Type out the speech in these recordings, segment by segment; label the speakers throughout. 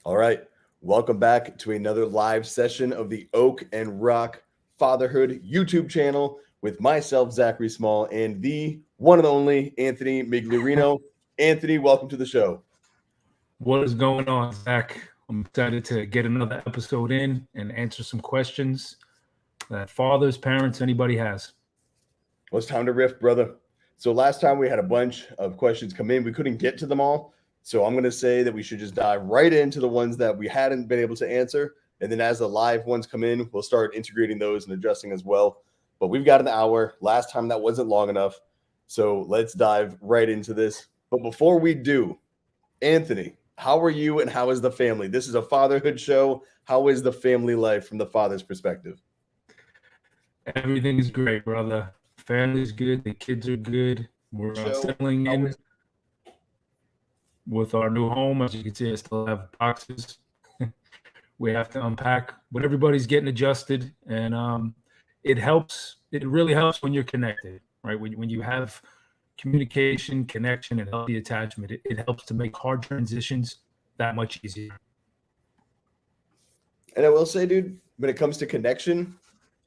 Speaker 1: All right. Welcome back to another live session of the Oak and Rock Fatherhood YouTube channel with myself, Zachary Small, and the one and only Anthony Migliorino. Anthony, welcome to the show.
Speaker 2: What is going on, Zach? I'm excited to get another episode in and answer some questions that fathers, parents, anybody has.
Speaker 1: Well, it's time to riff, brother. So last time we had a bunch of questions come in. We couldn't get to them all. So I'm going to say that we should just dive right into the ones that we hadn't been able to answer. And then as the live ones come in, we'll start integrating those and adjusting as well. But we've got an hour. Last time that wasn't long enough. So let's dive right into this. But before we do, Anthony, how are you and how is the family? This is a fatherhood show. How is the family life from the father's perspective?
Speaker 2: Everything is great, brother. Family's good. The kids are good. We're
Speaker 1: Show.
Speaker 2: settling
Speaker 1: How
Speaker 2: in
Speaker 1: is
Speaker 2: with our new home. As you can see, I still have boxes we have to unpack, but everybody's getting adjusted, and it helps. It really helps when you're connected, right? When you have communication, connection, and healthy attachment, it helps to make hard transitions that much easier.
Speaker 1: And I will say, dude, when it comes to connection,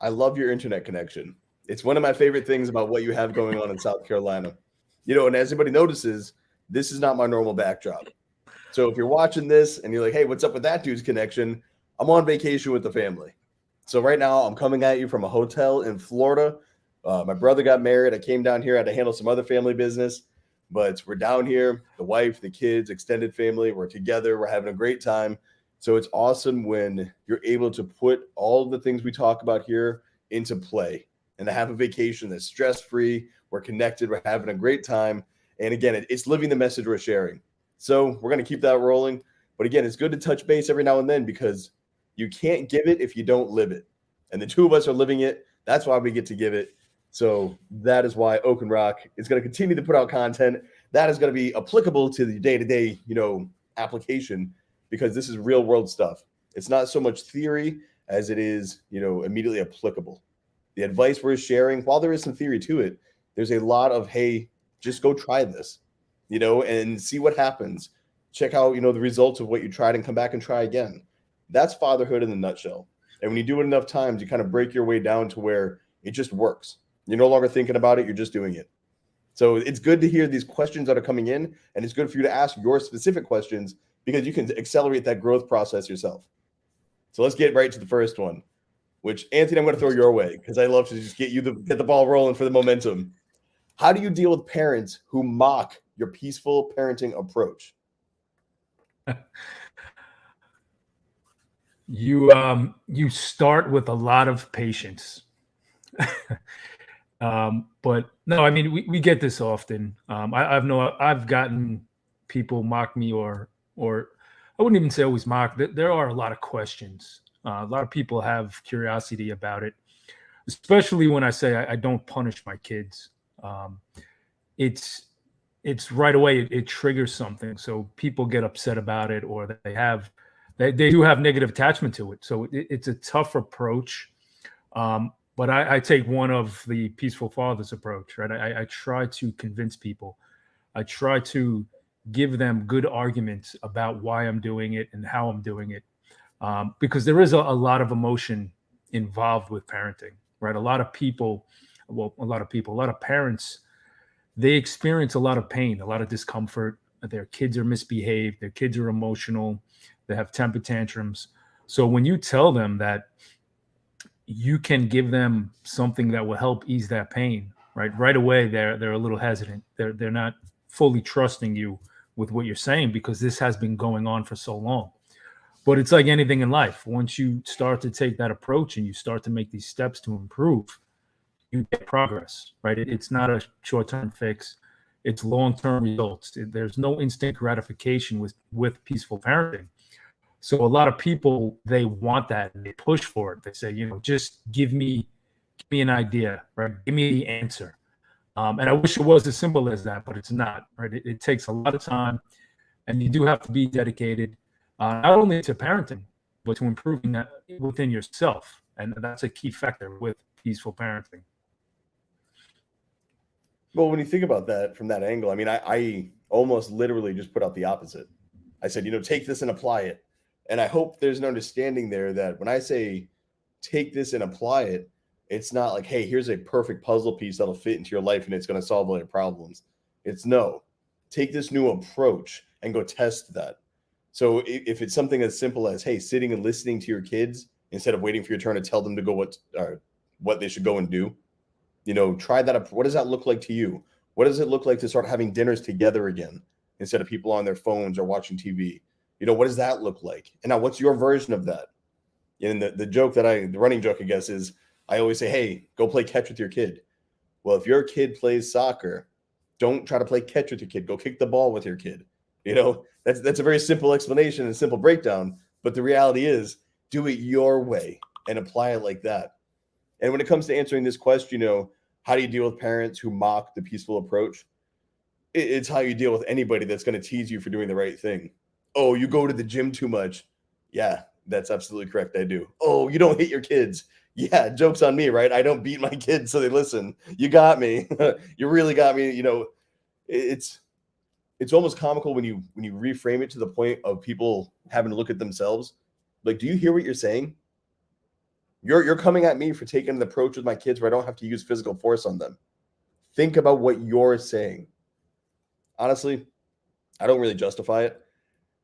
Speaker 1: I love your internet connection. It's one of my favorite things about what you have going on in South Carolina. And as everybody notices, this is not my normal backdrop. So if you're watching this and you're like, hey, what's up with that dude's connection? I'm on vacation with the family. So right now I'm coming at you from a hotel in Florida. My brother got married. I came down here. I had to handle some other family business, but we're down here. The wife, the kids, extended family. We're together. We're having a great time. So it's awesome when you're able to put all of the things we talk about here into play and to have a vacation that's stress free. We're connected. We're having a great time. And again, it's living the message we're sharing. So we're going to keep that rolling. But again, it's good to touch base every now and then because you can't give it if you don't live it. And the two of us are living it. That's why we get to give it. So that is why Oak and Rock is going to continue to put out content that is going to be applicable to the day-to-day, application because this is real world stuff. It's not so much theory as it is, immediately applicable. The advice we're sharing, while there is some theory to it, there's a lot of, hey, just go try this, and see what happens. Check out, the results of what you tried and come back and try again. That's fatherhood in a nutshell. And when you do it enough times, you kind of break your way down to where it just works. You're no longer thinking about it, you're just doing it. So it's good to hear these questions that are coming in, and it's good for you to ask your specific questions because you can accelerate that growth process yourself. So let's get right to the first one, which Anthony, I'm going to throw your way because I love to just get the ball rolling for the momentum. How do you deal with parents who mock your peaceful parenting approach?
Speaker 2: You start with a lot of patience. But no, I mean we get this often. I've gotten people mock me or I wouldn't even say always mock. There are a lot of questions. A lot of people have curiosity about it, especially when I say I don't punish my kids. Um, it's it's right away it triggers something, so people get upset about it, or they do have negative attachment to it. So it's a tough approach. But I take one of the peaceful fathers approach, right? I try to convince people. I try to give them good arguments about why I'm doing it and how I'm doing it, because there is a lot of emotion involved with parenting, right? A lot of parents, they experience a lot of pain, a lot of discomfort. Their kids are misbehaved, their kids are emotional, they have temper tantrums. So when you tell them that you can give them something that will help ease that pain, right away they're a little hesitant. They're not fully trusting you with what you're saying because this has been going on for so long. But it's like anything in life. Once you start to take that approach and you start to make these steps to improve, you get progress, right? It's not a short-term fix. It's long-term results. There's no instant gratification with peaceful parenting. So a lot of people, they want that and they push for it. They say, just give me an idea, right? Give me the answer. And I wish it was as simple as that, but it's not, right? It takes a lot of time, and you do have to be dedicated, not only to parenting, but to improving that within yourself. And that's a key factor with peaceful parenting.
Speaker 1: Well, when you think about that from that angle, I mean, I almost literally just put out the opposite. I said, take this and apply it. And I hope there's an understanding there that when I say take this and apply it, it's not like, hey, here's a perfect puzzle piece that'll fit into your life and it's going to solve all your problems. It's no, take this new approach and go test that. So if it's something as simple as, hey, sitting and listening to your kids instead of waiting for your turn to tell them to go what they should go and do, try that up. What does that look like to you? What does it look like to start having dinners together again instead of people on their phones or watching TV? What does that look like? And now what's your version of that? And the running joke, I guess, is I always say, hey, go play catch with your kid. Well, if your kid plays soccer, don't try to play catch with your kid. Go kick the ball with your kid. That's a very simple explanation and simple breakdown. But the reality is, do it your way and apply it like that. And when it comes to answering this question, how do you deal with parents who mock the peaceful approach? It's how you deal with anybody that's going to tease you for doing the right thing. Oh, you go to the gym too much. Yeah, that's absolutely correct. I do. Oh, you don't hit your kids. Yeah, joke's on me, right? I don't beat my kids so they listen. You got me. You really got me. It's almost comical when you reframe it to the point of people having to look at themselves. Like, do you hear what you're saying? You're coming at me for taking an approach with my kids where I don't have to use physical force on them. Think about what you're saying. Honestly, I don't really justify it.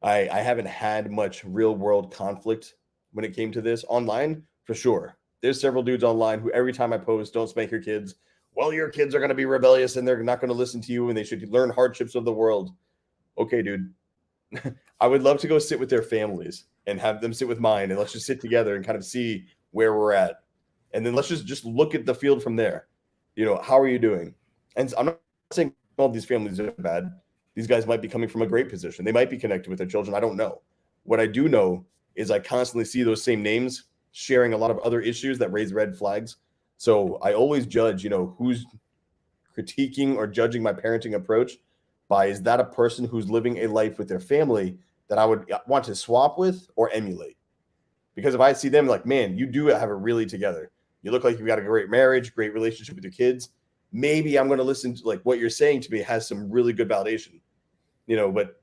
Speaker 1: I haven't had much real world conflict when it came to this. Online, for sure. There's several dudes online who every time I post, don't spank your kids. Well, your kids are going to be rebellious and they're not going to listen to you and they should learn hardships of the world. Okay, dude. I would love to go sit with their families and have them sit with mine and let's just sit together and kind of see where we're at. And then let's just look at the field from there. How are you doing? And I'm not saying all these families are bad. These guys might be coming from a great position. They might be connected with their children. I don't know. What I do know is I constantly see those same names sharing a lot of other issues that raise red flags. So I always judge, who's critiquing or judging my parenting approach by, is that a person who's living a life with their family that I would want to swap with or emulate? Because if I see them like, man, you do have it really together. You look like you've got a great marriage, great relationship with your kids. Maybe I'm going to listen to like what you're saying to me has some really good validation. But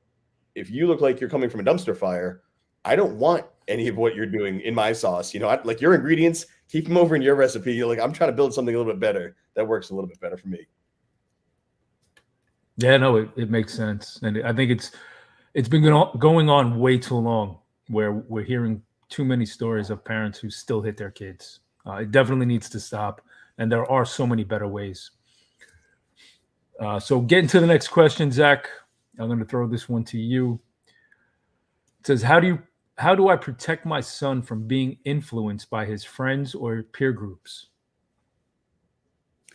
Speaker 1: if you look like you're coming from a dumpster fire, I don't want any of what you're doing in my sauce. Like your ingredients, keep them over in your recipe. You're like, I'm trying to build something a little bit better that works a little bit better for me.
Speaker 2: Yeah, no, it makes sense. And I think it's been going on way too long where we're hearing too many stories of parents who still hit their kids. It definitely needs to stop. And there are so many better ways. So getting to the next question, Zac, I'm going to throw this one to you. It says, how do I protect my son from being influenced by his friends or peer groups?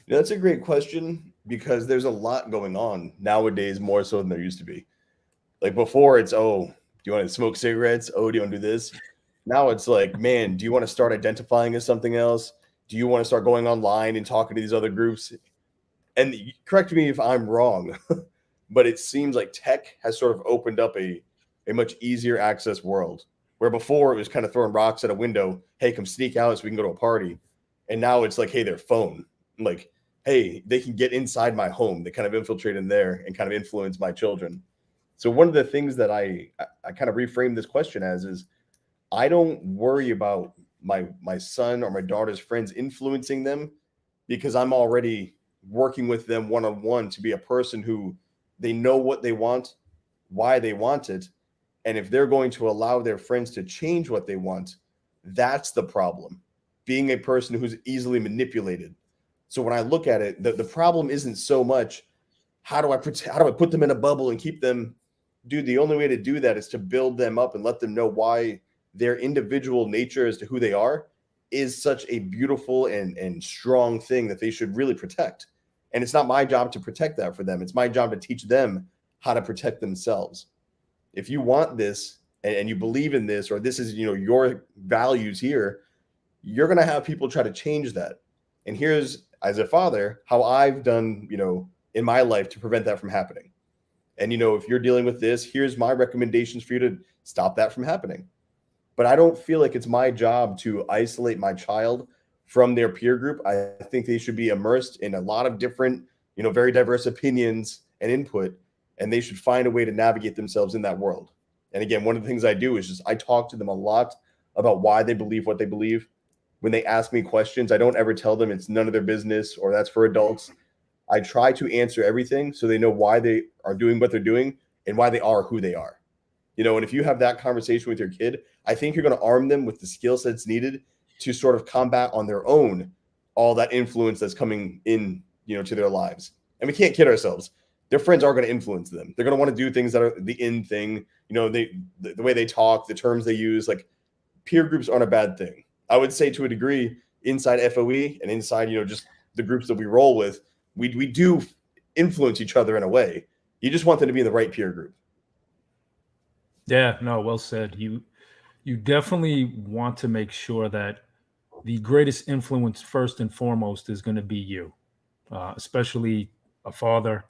Speaker 1: That's a great question because there's a lot going on nowadays, more so than there used to be. Like before, it's, oh, do you want to smoke cigarettes? Oh, do you want to do this? Now it's like, man, do you want to start identifying as something else? Do you want to start going online and talking to these other groups? And correct me if I'm wrong, but it seems like tech has sort of opened up a much easier access world where before it was kind of throwing rocks at a window. Hey, come sneak out so we can go to a party. And now it's like, hey, their phone. Like, hey, they can get inside my home. They kind of infiltrate in there and kind of influence my children. So one of the things that I kind of reframe this question as is I don't worry about my son or my daughter's friends influencing them because I'm already working with them one-on-one to be a person who they know what they want, why they want it. And if they're going to allow their friends to change what they want, that's the problem. Being a person who's easily manipulated. So when I look at it, the problem isn't so much how do I put them in a bubble and keep them. Dude, the only way to do that is to build them up and let them know why their individual nature as to who they are is such a beautiful and strong thing that they should really protect. And it's not my job to protect that for them. It's my job to teach them how to protect themselves. If you want this and you believe in this, or this is, your values here, you're going to have people try to change that. And here's, as a father, how I've done, in my life to prevent that from happening. And, if you're dealing with this, here's my recommendations for you to stop that from happening. But I don't feel like it's my job to isolate my child from their peer group. I think they should be immersed in a lot of different, very diverse opinions and input, and they should find a way to navigate themselves in that world. And again, one of the things I do is just I talk to them a lot about why they believe what they believe. When they ask me questions, I don't ever tell them it's none of their business or that's for adults. I try to answer everything so they know why they are doing what they're doing and why they are who they are. And if you have that conversation with your kid, I think you're going to arm them with the skill sets needed to sort of combat on their own all that influence that's coming in, to their lives. And we can't kid ourselves. Their friends are going to influence them. They're going to want to do things that are the in thing. The way they talk, the terms they use, like peer groups aren't a bad thing. I would say to a degree inside FOE and inside, just the groups that we roll with, we do influence each other in a way. You just want them to be in the right peer group.
Speaker 2: Yeah, no, well said. You definitely want to make sure that the greatest influence first and foremost is going to be you, especially a father,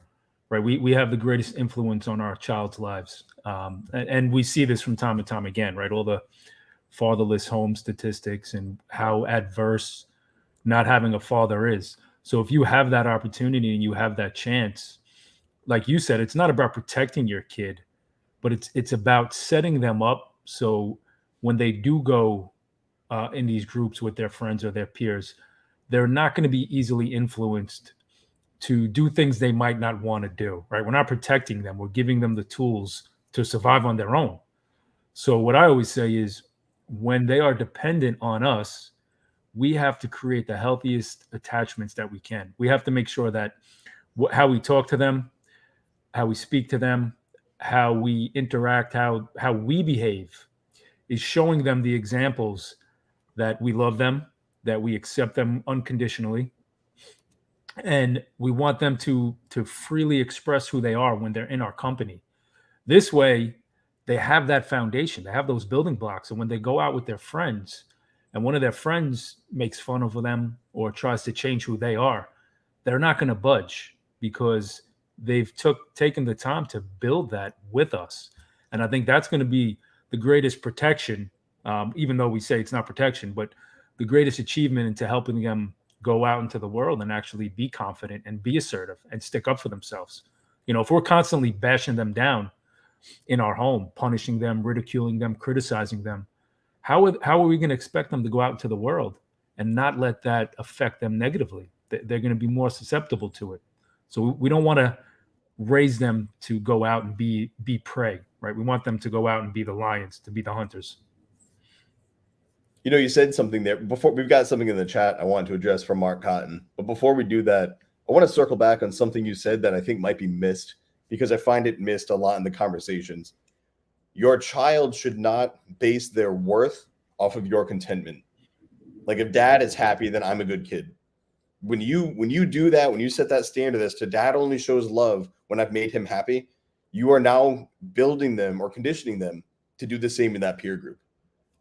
Speaker 2: right? We have the greatest influence on our child's lives, and we see this from time to time again, right? All the fatherless home statistics and how adverse not having a father is. So if you have that opportunity and you have that chance, like you said, it's not about protecting your kid, but it's about setting them up so when they do go in these groups with their friends or their peers, they're not going to be easily influenced to do things they might not want to do, right? We're not protecting them. We're giving them the tools to survive on their own. So what I always say is when they are dependent on us, we have to create the healthiest attachments that we can. We have to make sure that how we talk to them, how we speak to them, how we interact, how we behave is showing them the examples that we love them, that we accept them unconditionally, and we want them to freely express who they are when they're in our company. This way, they have that foundation, they have those building blocks, and when they go out with their friends, and one of their friends makes fun of them or tries to change who they are, they're not going to budge because they've taken the time to build that with us. And I think that's going to be the greatest protection, even though we say it's not protection, but the greatest achievement into helping them go out into the world and actually be confident and be assertive and stick up for themselves. If we're constantly bashing them down in our home, punishing them, ridiculing them, criticizing them, how are we going to expect them to go out into the world and not let that affect them negatively? They're going to be more susceptible to it. So we don't want to raise them to go out and be prey, right? We want them to go out and be the lions, to be the hunters.
Speaker 1: You said something there before. We've got something in the chat I want to address from Mark Cotton. But before we do that, I want to circle back on something you said that I think might be missed because I find it missed a lot in the conversations. Your child should not base their worth off of your contentment. Like if dad is happy, then I'm a good kid. When you do that, when you set that standard as to dad only shows love when I've made him happy, you are now building them or conditioning them to do the same in that peer group.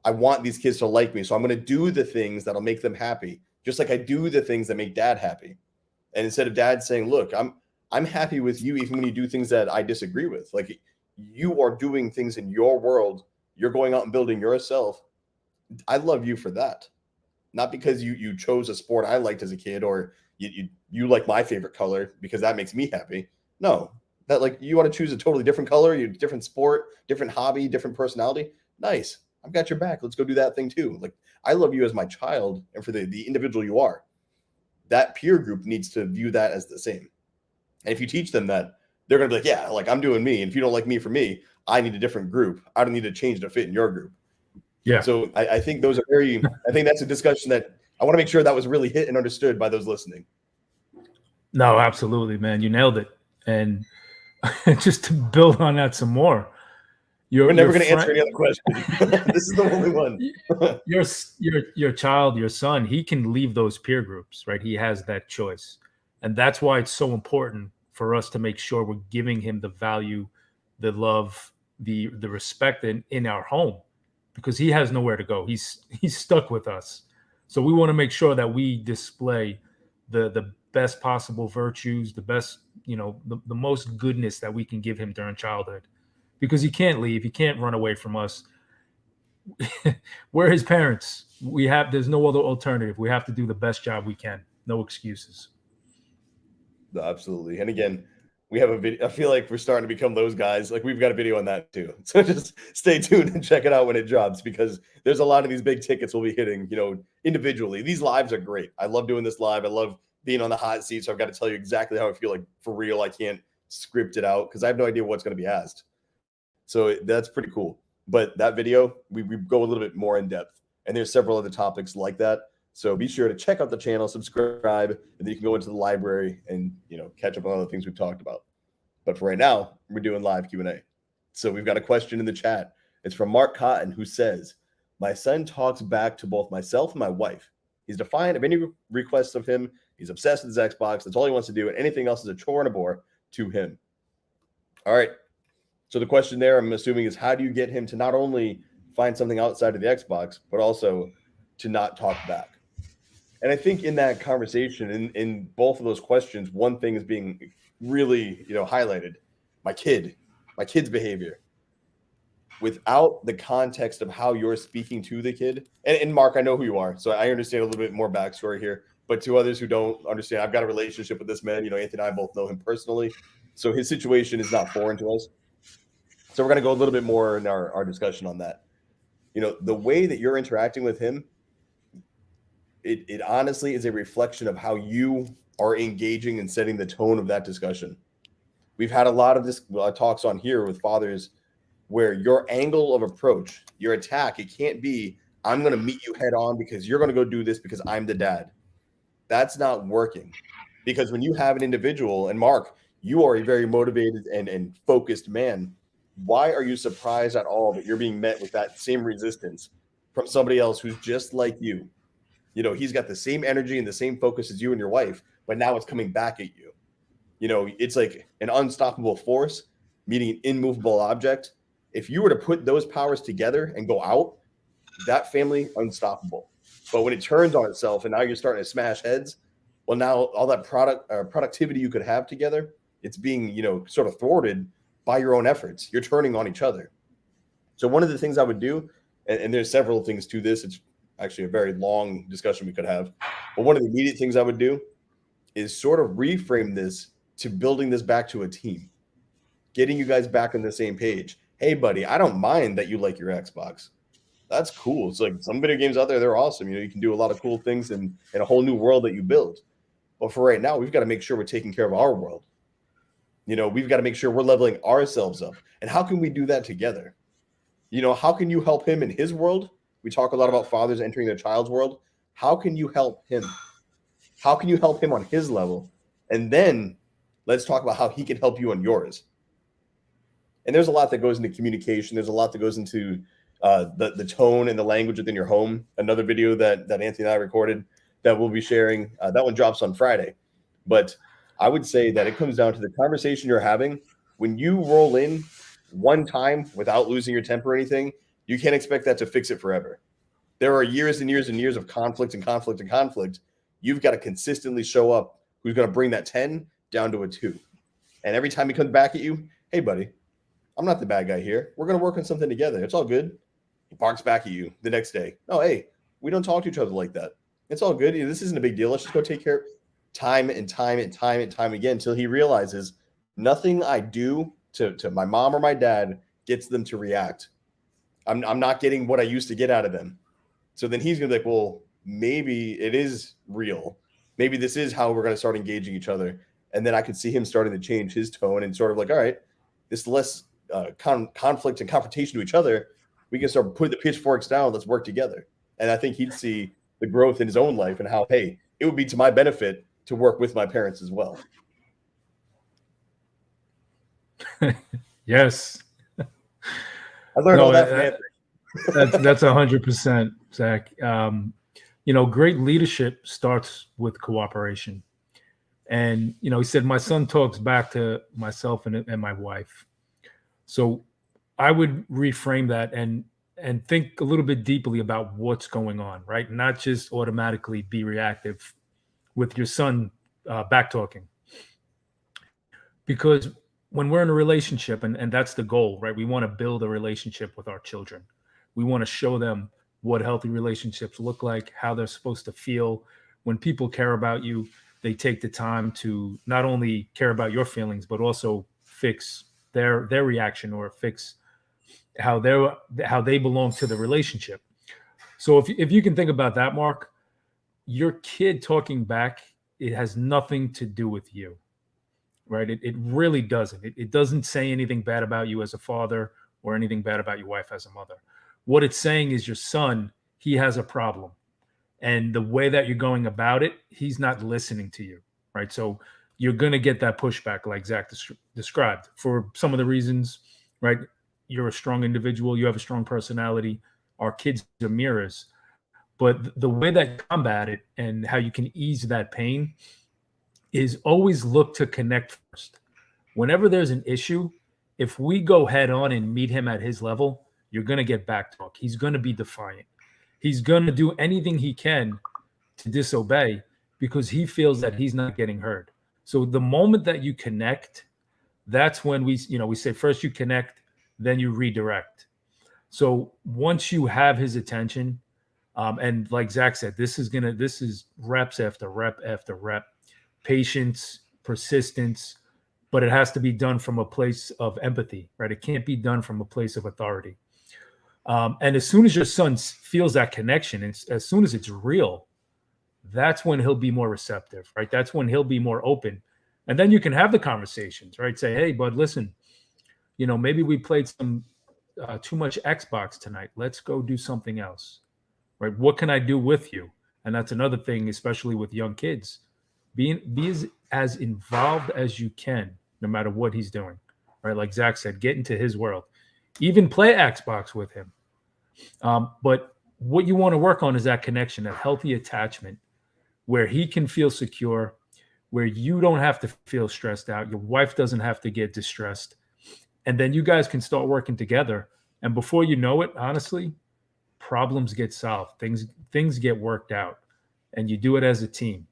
Speaker 1: I want these kids to like me, so I'm going to do the things that'll make them happy, just like I do the things that make dad happy. And instead of dad saying, "Look, I'm happy with you even when you do things that I disagree with," like you are doing things in your world, you're going out and building yourself. I love you for that. Not because you chose a sport I liked as a kid or you like my favorite color because that makes me happy. No, that like you want to choose a totally different color, you different sport, different hobby, different personality. Nice. I've got your back. Let's go do that thing too. Like I love you as my child and for the individual you are. That peer group needs to view that as the same. And if you teach them that, they're going to be like, yeah, like I'm doing me. And if you don't like me for me, I need a different group. I don't need to change to fit in your group.
Speaker 2: Yeah.
Speaker 1: So I think those are I think that's a discussion that I want to make sure that was really hit and understood by those listening.
Speaker 2: No, absolutely, man. You nailed it. And just to build on that some more,
Speaker 1: we're never going to answer any other question. This is the only one.
Speaker 2: your child, your son, he can leave those peer groups, right? He has that choice. And that's why it's so important for us to make sure we're giving him the value, the love, the respect in our home, because he has nowhere to go. He's stuck with us. So we want to make sure that we display the best possible virtues, the best, the most goodness that we can give him during childhood, because he can't leave. He can't run away from us. We're his parents. There's no other alternative. We have to do the best job we can. No excuses.
Speaker 1: Absolutely. And again, I want to make sure that was really hit and understood by those listening. You said something there before. We've got something in the chat I want to address from Mark Cotton. But before we do that, I want to circle back on something you said that I think might be missed because I find it missed a lot in the conversations. When you We have a video. I feel like we're starting to become those guys. Like we've got a video on that too. So just stay tuned and check it out when it drops, because there's a lot of these big tickets we'll be hitting, individually. These lives are great. I love doing this live. I love being on the hot seat. So I've got to tell you exactly how I feel, like for real. I can't script it out because I have no idea what's going to be asked. So that's pretty cool. But that video, we go a little bit more in depth. And there's several other topics like that. So be sure to check out the channel, subscribe, and then you can go into the library and catch up on all the things we've talked about. But for right now, we're doing live Q&A. So we've got a question in the chat. It's from Mark Cotton, who says, my son talks back to both myself and my wife. He's defiant of any requests of him. He's obsessed with his Xbox. That's all he wants to do. And anything else is a chore and a bore to him. All right. So the question there, I'm assuming, is how do you get him to not only find something outside of the Xbox, but also to not talk back? And I think in that conversation, in both of those questions, one thing is being really, highlighted. My kid's behavior. Without the context of how you're speaking to the kid. And Mark, I know who you are, so I understand a little bit more backstory here. But to others who don't understand, I've got a relationship with this man. Anthony and I both know him personally. So his situation is not foreign to us. So we're going to go a little bit more in our discussion on that. The way that you're interacting with him, it honestly is a reflection of how you are engaging and setting the tone of that discussion. We've had a lot of this talks on here with fathers where your angle of approach, your attack, it can't be, I'm going to meet you head on because you're going to go do this because I'm the dad. That's not working. Because when you have an individual, and Mark, you are a very motivated and focused man, why are you surprised at all that you're being met with that same resistance from somebody else who's just like you? He's got the same energy and the same focus as you and your wife, but now it's coming back at you. It's like an unstoppable force meeting an immovable object. If you were to put those powers together and go out, that family, unstoppable. But when it turns on itself and now you're starting to smash heads, well, now all that productivity you could have together, it's being, sort of thwarted by your own efforts. You're turning on each other. So one of the things I would do, and there's several things to this, it's actually a very long discussion we could have, but one of the immediate things I would do is sort of reframe this to building this back to a team, getting you guys back on the same page. Hey, buddy, I don't mind that you like your Xbox. That's cool. It's like some video games out there, they're awesome. You can do a lot of cool things in a whole new world that you build. But for right now, we've got to make sure we're taking care of our world. We've got to make sure we're leveling ourselves up. And how can we do that together? How can you help him in his world? We talk a lot about fathers entering their child's world. How can you help him? How can you help him on his level? And then let's talk about how he can help you on yours. And there's a lot that goes into communication. There's a lot that goes into the tone and the language within your home. Another video that Anthony and I recorded that we'll be sharing, that one drops on Friday. But I would say that it comes down to the conversation you're having. When you roll in one time without losing your temper or anything, you can't expect that to fix it forever. There are years and years and years of conflict and conflict and conflict. You've got to consistently show up who's going to bring that 10 down to a 2. And every time he comes back at you, hey, buddy, I'm not the bad guy here. We're going to work on something together. It's all good. He barks back at you the next day. Oh, hey, we don't talk to each other like that. It's all good. This isn't a big deal. Let's just go take care of time and time and time and time again until he realizes nothing I do to my mom or my dad gets them to react. I'm not getting what I used to get out of them. So then he's going to be like, well, maybe it is real. Maybe this is how we're going to start engaging each other. And then I could see him starting to change his tone and sort of like, all right, this less conflict and confrontation to each other. We can start putting the pitchforks down. Let's work together. And I think he'd see the growth in his own life and how, hey, it would be to my benefit to work with my parents as well.
Speaker 2: Yes.
Speaker 1: I learned all that from Anthony.
Speaker 2: That's 100%, Zach. Great leadership starts with cooperation. And, he said, my son talks back to myself and my wife. So I would reframe that and think a little bit deeply about what's going on, right? Not just automatically be reactive with your son back talking. Because when we're in a relationship, and that's the goal, right? We want to build a relationship with our children. We want to show them what healthy relationships look like, how they're supposed to feel when people care about you. they take the time to not only care about your feelings, but also fix their reaction, or fix how they belong to the relationship. So if you can think about that, Mark, your kid talking back, it has nothing to do with you, right? It really doesn't. It doesn't say anything bad about you as a father, or anything bad about your wife as a mother. What it's saying is your son, he has a problem. And the way that you're going about it, he's not listening to you, right? So you're going to get that pushback, like Zach described, for some of the reasons, right? You're a strong individual, you have a strong personality. Our kids are mirrors. But the way that you combat it and how you can ease that pain is always look to connect first. Whenever there's an issue, if we go head on and meet him at his level, you're going to get back talk. He's going to be defiant. He's going to do anything he can to disobey because he feels that he's not getting heard. So the moment that you connect, that's when we say first you connect, then you redirect. So once you have his attention, and like Zach said, this is reps after rep after rep, patience, persistence, but it has to be done from a place of empathy, right? It can't be done from a place of authority. And as soon as your son feels that connection, and as soon as it's real, that's when he'll be more receptive, right? That's when he'll be more open. And then you can have the conversations, right? Say, hey, bud, listen, maybe we played some too much Xbox tonight. Let's go do something else, right? What can I do with you? And that's another thing, especially with young kids. Be as involved as you can, no matter what he's doing, right? Like Zach said, get into his world. Even play Xbox with him. But what you want to work on is that connection, that healthy attachment, where he can feel secure, where you don't have to feel stressed out. Your wife doesn't have to get distressed. And then you guys can start working together. And before you know it, honestly, problems get solved. Things get worked out. And you do it as a team.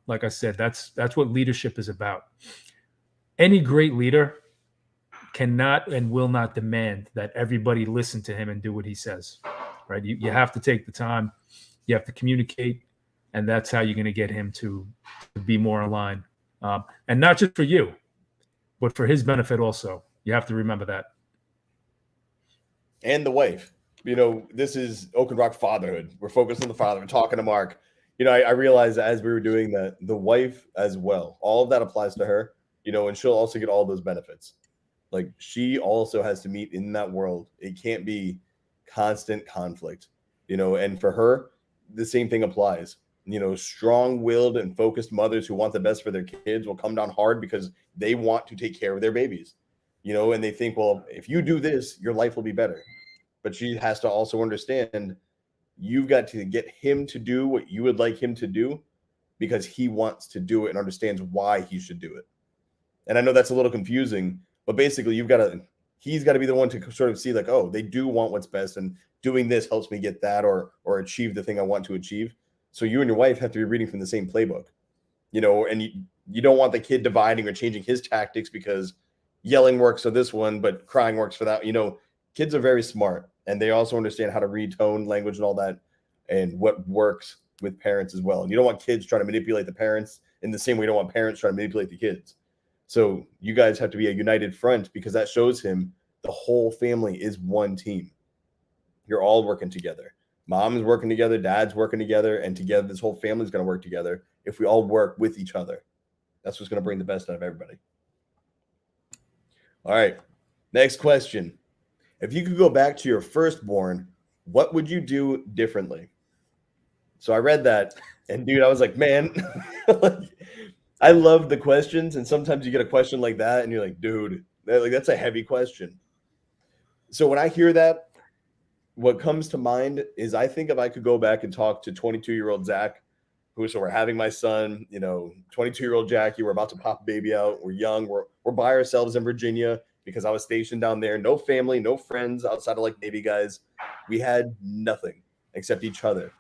Speaker 2: Like I said, that's what leadership is about. Any great leader cannot and will not demand that everybody listen to him and do what he says, right? You have to take the time, you have to communicate, and that's how you're going to get him to be more aligned. And not just for you, but for his benefit also. You have to remember that.
Speaker 1: And the wife. This is Oaken Rock Fatherhood. We're focused on the father. We're talking to Mark. I realized as we were doing that, the wife as well, all of that applies to her, and she'll also get all those benefits. Like, she also has to meet in that world. It can't be constant conflict, and for her, the same thing applies. Strong-willed and focused mothers who want the best for their kids will come down hard because they want to take care of their babies, and they think, well, if you do this, your life will be better. But she has to also understand you've got to get him to do what you would like him to do because he wants to do it and understands why he should do it. And I know that's a little confusing, but basically he's got to be the one to sort of see like, oh, they do want what's best, and doing this helps me get that or achieve the thing I want to achieve. So you and your wife have to be reading from the same playbook, and you don't want the kid dividing or changing his tactics because yelling works for this one, but crying works for that. Kids are very smart, and they also understand how to read tone, language, and all that, and what works with parents as well. And you don't want kids trying to manipulate the parents in the same way you don't want parents trying to manipulate the kids. So you guys have to be a united front because that shows him the whole family is one team. You're all working together. Mom's working together, dad's working together, and together this whole family is going to work together if we all work with each other. That's what's going to bring the best out of everybody. All right, next question. If you could go back to your firstborn, what would you do differently? So I read that, and dude, I was like, man, I love the questions. And sometimes you get a question like that, and you're like, dude, that's a heavy question. So when I hear that, what comes to mind is I think if I could go back and talk to 22-year-old Zac, so we're having my son, 22-year-old Jackie, we're about to pop a baby out. We're young. We're by ourselves in Virginia because I was stationed down there. No family, no friends outside of like Navy guys. We had nothing except each other.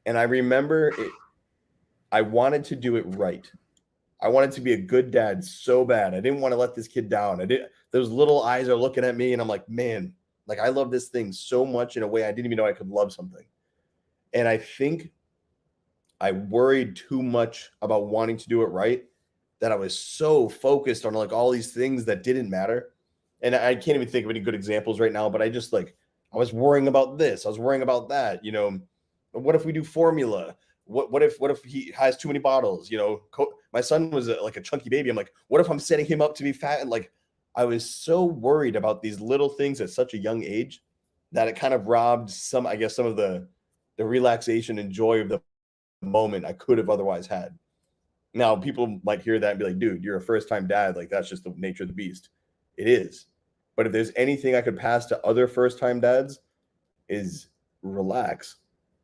Speaker 1: And I remember I wanted to do it right. I wanted to be a good dad so bad. I didn't want to let this kid down. Those little eyes are looking at me, and I'm like, man, like I love this thing so much in a way I didn't even know I could love something. And I think I worried too much about wanting to do it right that I was so focused on like all these things that didn't matter. And I can't even think of any good examples right now, but I just like I was worrying about this, I was worrying about that, you know. What if we do formula? What if he has too many bottles? You know, my son was like a chunky baby. I'm like, what if I'm setting him up to be fat? And like, I was so worried about these little things at such a young age that it kind of robbed some, I guess, some of the relaxation and joy of the moment I could have otherwise had. Now, people might hear that and be like, dude, you're a first time dad. Like, that's just the nature of the beast. It is. But if there's anything I could pass to other first time dads, is relax.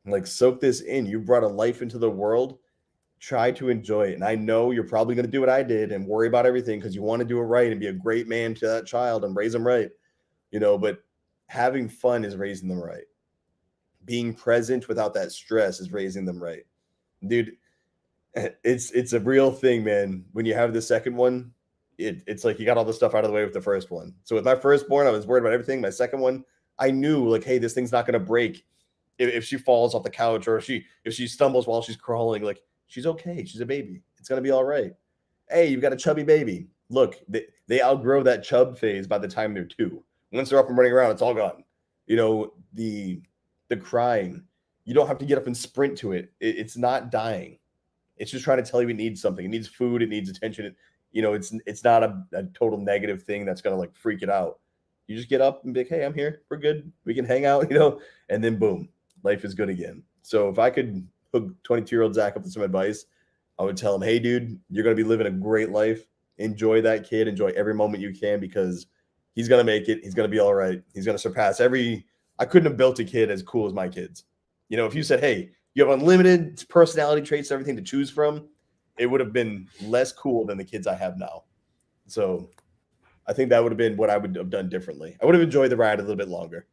Speaker 1: Like, soak this in. You brought a life into the world. Try to enjoy it. And I know you're probably going to do what I did and worry about everything because you want to do it right and be a great man to that child and raise them right, you know, but having fun is raising them right. Being present without that stress is raising them right. Dude, it's a real thing, man. When you have the second one, it's like you got all the stuff out of the way with the first one. So with my firstborn, I was worried about everything. My second one, I knew like, hey, this thing's not going to break if she falls off the couch or if she stumbles while she's crawling. Like, she's okay. She's a baby. It's going to be all right. Hey, you've got a chubby baby. Look, they outgrow that chub phase by the time they're 2. Once they're up and running around, it's all gone. You know, the crying, you don't have to get up and sprint to it. It's not dying. It's just trying to tell you it needs something. It needs food. It needs attention. You know, it's not a total negative thing that's going to like freak it out. You just get up and be like, hey, I'm here. We're good. We can hang out, you know, and then boom, life is good again. So if I could hook 22-year-old Zac up with some advice, I would tell him, hey, dude, you're going to be living a great life. Enjoy that kid. Enjoy every moment you can because he's going to make it. He's going to be all right. He's going to surpass I couldn't have built a kid as cool as my kids. You know, if you said, hey, you have unlimited personality traits, everything to choose from, it would have been less cool than the kids I have now. So I think that would have been what I would have done differently. I would have enjoyed the ride a little bit longer.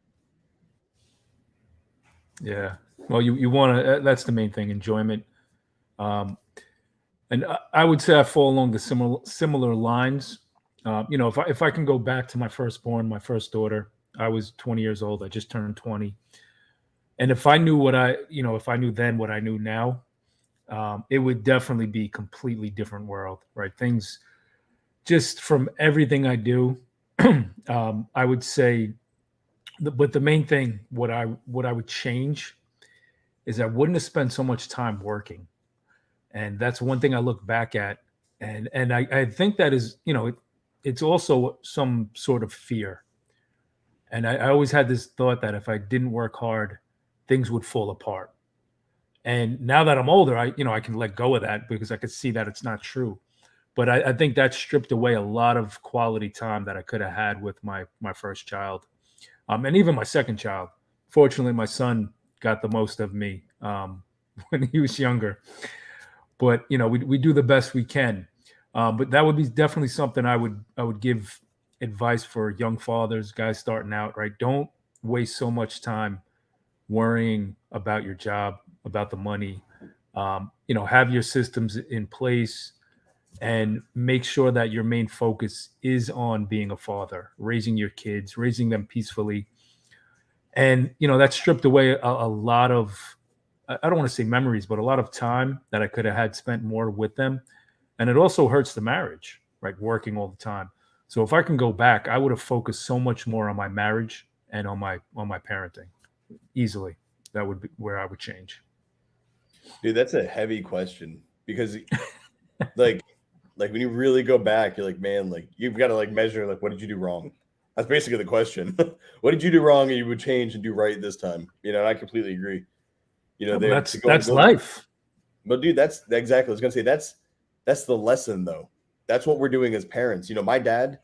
Speaker 2: Yeah. Well, you want to, that's the main thing, enjoyment. And I would say I fall along the similar lines. You know, if I can go back to my firstborn, my first daughter, I was 20 years old. I just turned 20. And if I knew if I knew then what I knew now, it would definitely be a completely different world, right? Things just from everything I do, I would say, but the main thing, what I would change is I wouldn't have spent so much time working. And that's one thing I look back at. And I think that is, it's also some sort of fear. And I always had this thought that if I didn't work hard, things would fall apart. And now that I'm older, I can let go of that because I could see that it's not true. But I think that stripped away a lot of quality time that I could have had with my first child, and even my second child. Fortunately, my son got the most of me when he was younger. But we do the best we can. But that would be definitely something I would give advice for young fathers, guys starting out. Right, don't waste so much time worrying about your job, about the money. Have your systems in place and make sure that your main focus is on being a father, raising your kids, raising them peacefully. And, that stripped away a lot of, I don't want to say memories, but a lot of time that I could have had spent more with them. And it also hurts the marriage, right? Working all the time. So if I can go back, I would have focused so much more on my marriage and on my parenting. Easily, that would be where I would change.
Speaker 1: Dude, that's a heavy question because like when you really go back, you're like, man, like you've got to like measure like what did you do wrong? That's basically the question. What did you do wrong and you would change and do right this time? And I completely agree.
Speaker 2: That's life.
Speaker 1: But dude, that's exactly. I was gonna say that's the lesson though. That's what we're doing as parents. My dad,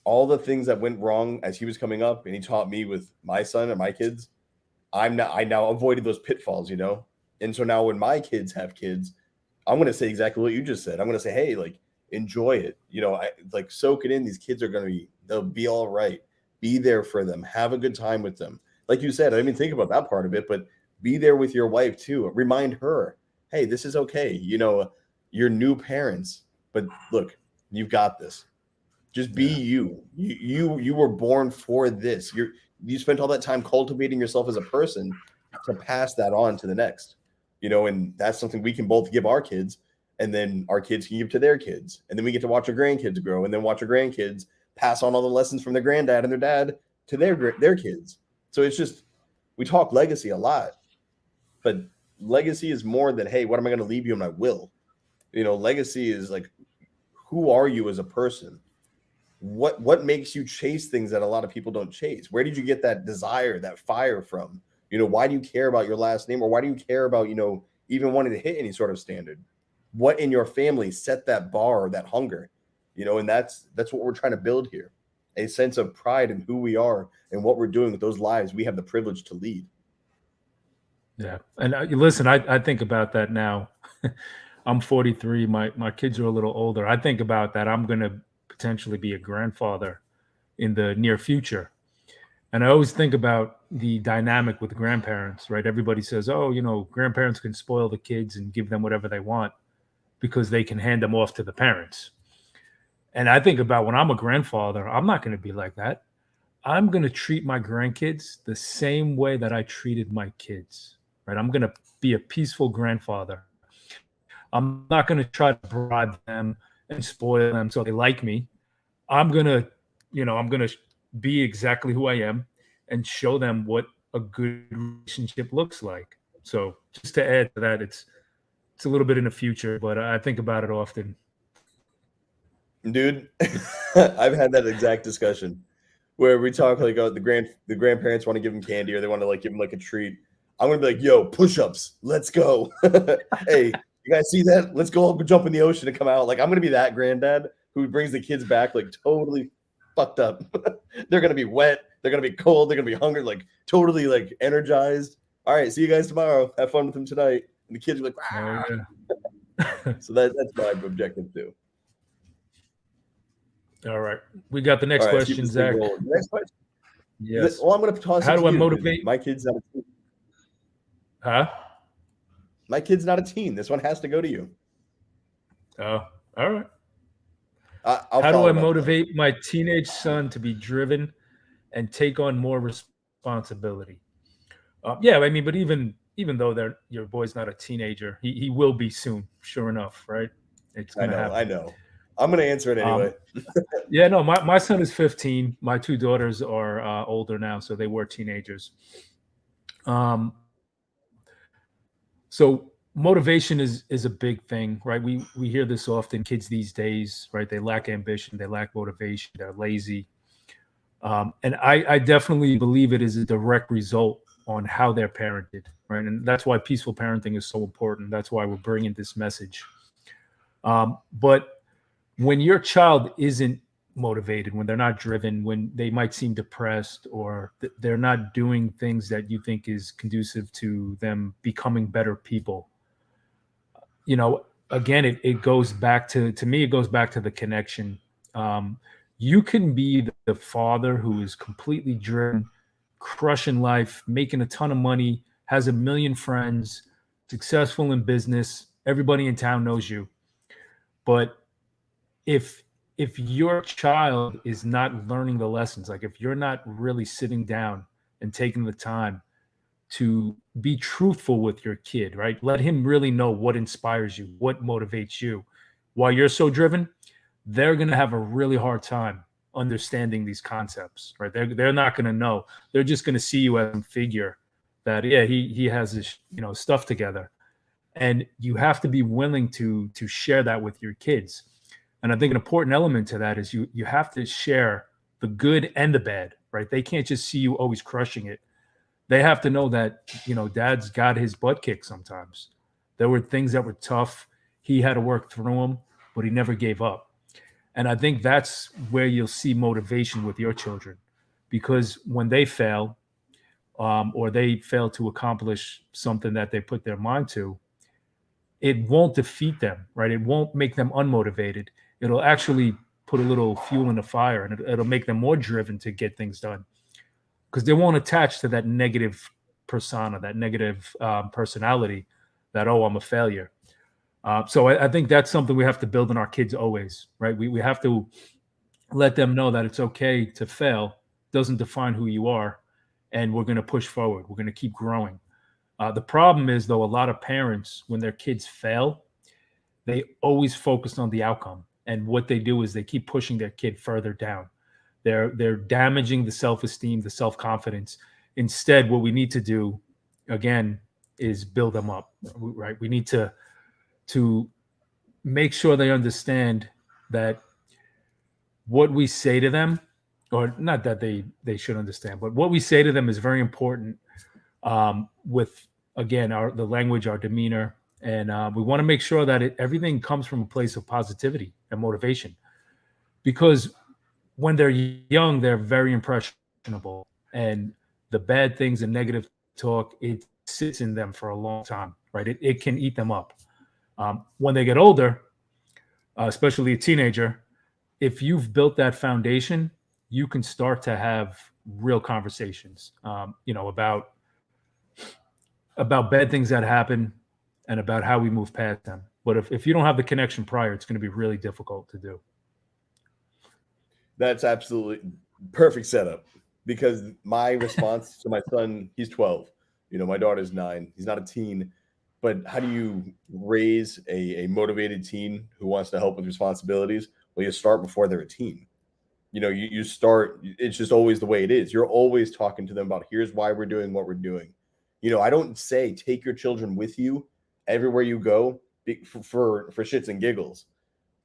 Speaker 1: all the things that went wrong as he was coming up, and he taught me with my son and my kids. I now avoided those pitfalls, and so now when my kids have kids, I'm going to say exactly what you just said. I'm going to say, hey, like enjoy it, I like soak it in. These kids are they'll be all right. Be there for them. Have a good time with them. Like you said, I didn't even think about that part of it, but be there with your wife too. Remind her, hey, this is okay. You're new parents, but look, you've got this. Just be you. You were born for this. You spent all that time cultivating yourself as a person to pass that on to the next. and that's something we can both give our kids, and then our kids can give to their kids, and then we get to watch our grandkids grow, and then watch our grandkids pass on all the lessons from their granddad and their dad to their kids. So it's just, we talk legacy a lot, but legacy is more than, hey, what am I going to leave you in my will? Legacy is like, who are you as a person? What makes you chase things that a lot of people don't chase? Where did you get that desire, that fire from? Why do you care about your last name, or why do you care about, even wanting to hit any sort of standard? What in your family set that bar, that hunger? And that's what we're trying to build here. A sense of pride in who we are and what we're doing with those lives we have the privilege to lead.
Speaker 2: Yeah. And listen, I think about that now. I'm 43. My kids are a little older. I think about that. I'm going to potentially be a grandfather in the near future. And I always think about the dynamic with grandparents, right? Everybody says, oh, grandparents can spoil the kids and give them whatever they want because they can hand them off to the parents. And I think about when I'm a grandfather, I'm not going to be like that. I'm going to treat my grandkids the same way that I treated my kids, right? I'm going to be a peaceful grandfather. I'm not going to try to bribe them and spoil them so they like me. I'm going to be exactly who I am and show them what a good relationship looks like. So just to add to that, it's a little bit in the future, but I think about it often.
Speaker 1: Dude, I've had that exact discussion where we talk like, oh, the grandparents want to give them candy, or they want to like give them like a treat. I'm gonna be like, yo, push-ups, let's go. Hey, you guys see that? Let's go jump in the ocean and come out. Like, I'm gonna be that granddad who brings the kids back like totally fucked up. They're gonna be wet, they're gonna be cold, they're gonna be hungry, like totally like energized. All right, see you guys tomorrow. Have fun with them tonight. And the kids are like, ah. Oh, yeah. So that's my objective too.
Speaker 2: All right, we got the next question, Zach.
Speaker 1: Next question.
Speaker 2: Yes.
Speaker 1: Well, I'm going to toss.
Speaker 2: How do I motivate
Speaker 1: my kids? Not a teen.
Speaker 2: Huh?
Speaker 1: My kid's not a teen. This one has to go to you.
Speaker 2: Oh, all right. How do I motivate my teenage son to be driven and take on more responsibility? Yeah, I mean, but even though your boy's not a teenager, he will be soon. Sure enough, right? It's gonna happen.
Speaker 1: I know. I'm going to answer it anyway.
Speaker 2: Yeah, no, my son is 15. My two daughters are older now, so they were teenagers. So motivation is a big thing, right? We hear this often. Kids these days, right? They lack ambition, they lack motivation, they're lazy. And I definitely believe it is a direct result on how they're parented, right? And that's why peaceful parenting is so important. That's why we're bringing this message. But when your child isn't motivated, when they're not driven, when they might seem depressed, or they're not doing things that you think is conducive to them becoming better people, again, it goes back to me, it goes back to the connection. You can be the father who is completely driven, crushing life, making a ton of money, has a million friends, successful in business, everybody in town knows you. But if your child is not learning the lessons, like if you're not really sitting down and taking the time to be truthful with your kid, right? Let him really know what inspires you, what motivates you. While you're so driven, they're going to have a really hard time understanding these concepts, right? They're not going to know. They're just going to see you as a figure that, yeah, he has his, stuff together. And you have to be willing to share that with your kids. And I think an important element to that is you have to share the good and the bad, right? They can't just see you always crushing it. They have to know that, dad's got his butt kicked sometimes. There were things that were tough. He had to work through them, but he never gave up. And I think that's where you'll see motivation with your children, because when they fail, or they fail to accomplish something that they put their mind to, it won't defeat them, right? It won't make them unmotivated. It'll actually put a little fuel in the fire, and it'll make them more driven to get things done, because they won't attach to that negative persona, that negative personality that, oh, I'm a failure. So I think that's something we have to build in our kids always, right? We have to let them know that it's okay to fail, doesn't define who you are, and we're going to push forward. We're going to keep growing. The problem is, though, a lot of parents, when their kids fail, they always focus on the outcome. And what they do is they keep pushing their kid further down. They're damaging the self-esteem, the self-confidence. Instead, what we need to do, again, is build them up. Right? We need to make sure they understand that what we say to them, or not that they should understand, but what we say to them is very important. With, again, the language, our demeanor, and we want to make sure that everything comes from a place of positivity and motivation, because when they're young, they're very impressionable, and the bad things and negative talk, it sits in them for a long time, right? It can eat them up. When they get older, especially a teenager, if you've built that foundation, you can start to have real conversations, about bad things that happen and about how we move past them. But if you don't have the connection prior, it's going to be really difficult to do.
Speaker 1: That's absolutely perfect setup, because my response to my son, he's 12. My daughter's 9. He's not a teen, but how do you raise a motivated teen who wants to help with responsibilities? Well, you start before they're a teen. You start, it's just always the way it is. You're always talking to them about, here's why we're doing what we're doing. I don't say take your children with you everywhere you go for shits and giggles.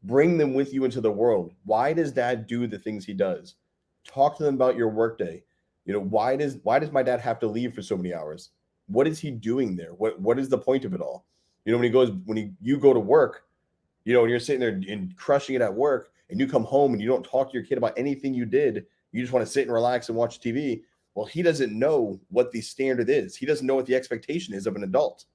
Speaker 1: Bring them with you into the world. Why does dad do the things he does? Talk to them about your workday. Why does my dad have to leave for so many hours? What is he doing there? What is the point of it all? You go to work, and you're sitting there and crushing it at work, and you come home and you don't talk to your kid about anything you did. You just want to sit and relax and watch TV. Well, he doesn't know what the standard is. He doesn't know what the expectation is of an adult.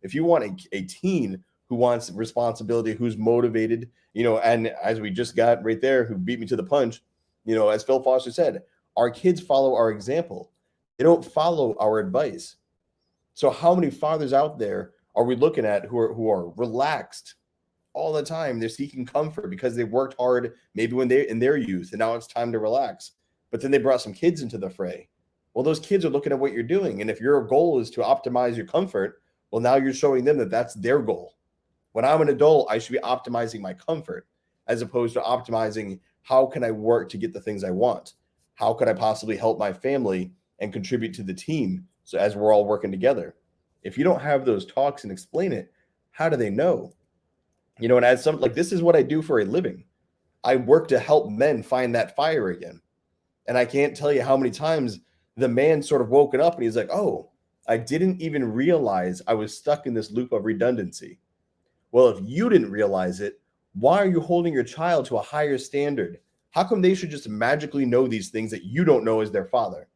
Speaker 1: If you want a teen who wants responsibility, who's motivated, and as we just got right there, who beat me to the punch, as Phil Foster said, our kids follow our example. They don't follow our advice. So how many fathers out there are we looking at who are relaxed all the time? They're seeking comfort because they worked hard maybe when they in their youth, and now it's time to relax. But then they brought some kids into the fray. Well, those kids are looking at what you're doing. And if your goal is to optimize your comfort, well, now you're showing them that that's their goal. When I'm an adult, I should be optimizing my comfort as opposed to optimizing how can I work to get the things I want? How could I possibly help my family and contribute to the team, so as we're all working together? If you don't have those talks and explain it, how do they know? And as this is what I do for a living. I work to help men find that fire again. And I can't tell you how many times the man sort of woken up and he's like, oh, I didn't even realize I was stuck in this loop of redundancy. Well, if you didn't realize it, why are you holding your child to a higher standard? How come they should just magically know these things that you don't know as their father?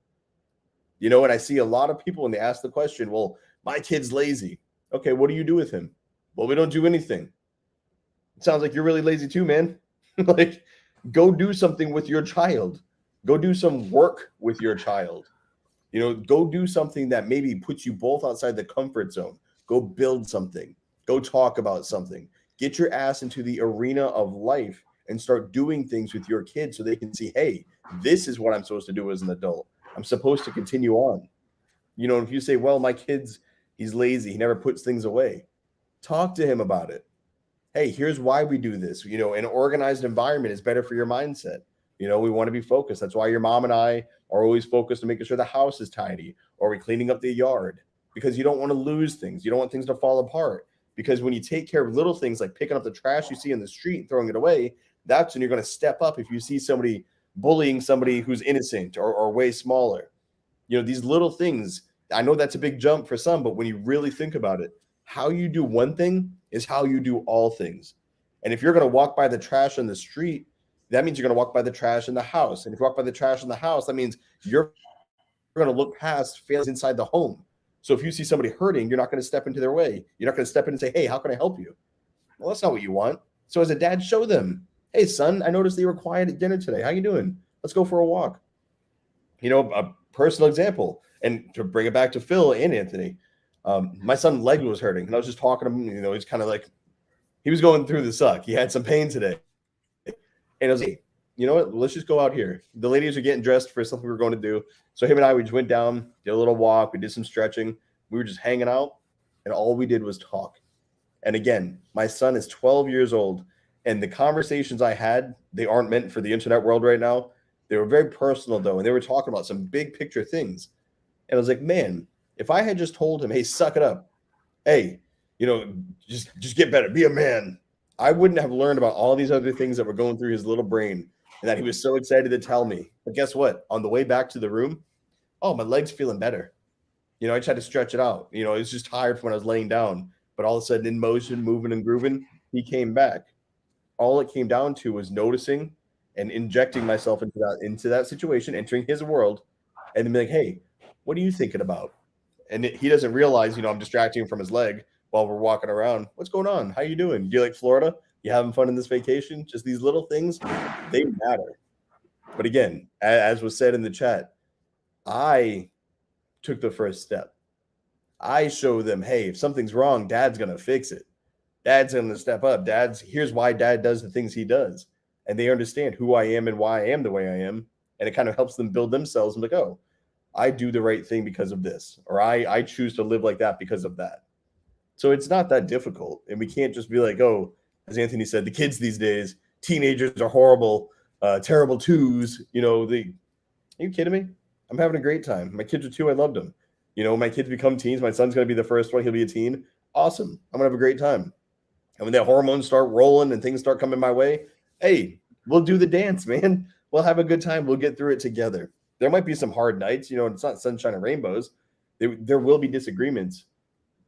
Speaker 1: And I see a lot of people when they ask the question, well, my kid's lazy. Okay, what do you do with him? Well, we don't do anything. It sounds like you're really lazy too, man. Go do something with your child. Go do some work with your child. Go do something that maybe puts you both outside the comfort zone. Go build something. Go talk about something. Get your ass into the arena of life and start doing things with your kids so they can see, hey, this is what I'm supposed to do as an adult. I'm supposed to continue on. If you say, well, my kid's, he's lazy, he never puts things away. Talk to him about it. Hey, here's why we do this. An organized environment is better for your mindset. We want to be focused. That's why your mom and I are always focused on making sure the house is tidy, or we're cleaning up the yard, because you don't want to lose things. You don't want things to fall apart. Because when you take care of little things like picking up the trash you see in the street and throwing it away, that's when you're going to step up if you see somebody bullying somebody who's innocent or way smaller. These little things, I know that's a big jump for some, but when you really think about it, how you do one thing is how you do all things. And if you're going to walk by the trash on the street, that means you're going to walk by the trash in the house. And if you walk by the trash in the house, that means you're going to look past failures inside the home. So if you see somebody hurting, you're not going to step into their way. You're not going to step in and say, hey, how can I help you? Well, that's not what you want. So as a dad, show them, hey, son, I noticed that you were quiet at dinner today. How you doing? Let's go for a walk. A personal example. And to bring it back to Phil and Anthony, my son's leg was hurting. And I was just talking to him, he's kind of like, he was going through the suck. He had some pain today. And I was like, hey, you know what? Let's just go out here. The ladies are getting dressed for something we were going to do. So him and I, we just went down, did a little walk. We did some stretching. We were just hanging out, and all we did was talk. And again, my son is 12 years old, and the conversations I had, they aren't meant for the internet world right now. They were very personal though, and they were talking about some big picture things. And I was like, man, if I had just told him, hey, suck it up, hey, just get better, be a man, I wouldn't have learned about all these other things that were going through his little brain and that he was so excited to tell me. But guess what? On the way back to the room, oh, my leg's feeling better. I tried to stretch it out. It was just tired from when I was laying down. But all of a sudden, in motion, moving and grooving, he came back. All it came down to was noticing and injecting myself into that situation, entering his world, and then be like, hey, what are you thinking about? And he doesn't realize, I'm distracting him from his leg while we're walking around. What's going on? How you doing? Do you like Florida? You having fun in this vacation? Just these little things, they matter. But again, as was said in the chat, I took the first step. I show them, hey, if something's wrong, dad's going to fix it. Dad's going to step up. Here's why dad does the things he does. And they understand who I am and why I am the way I am. And it kind of helps them build themselves and like, oh, I do the right thing because of this, or I choose to live like that because of that. So it's not that difficult. And we can't just be like, oh, as Anthony said, the kids these days, teenagers are horrible, terrible twos. Are you kidding me? I'm having a great time. My kids are two. I loved them. My kids become teens. My son's going to be the first one. He'll be a teen. Awesome. I'm going to have a great time. And when the hormones start rolling and things start coming my way, hey, we'll do the dance, man. We'll have a good time. We'll get through it together. There might be some hard nights, it's not sunshine and rainbows. There will be disagreements,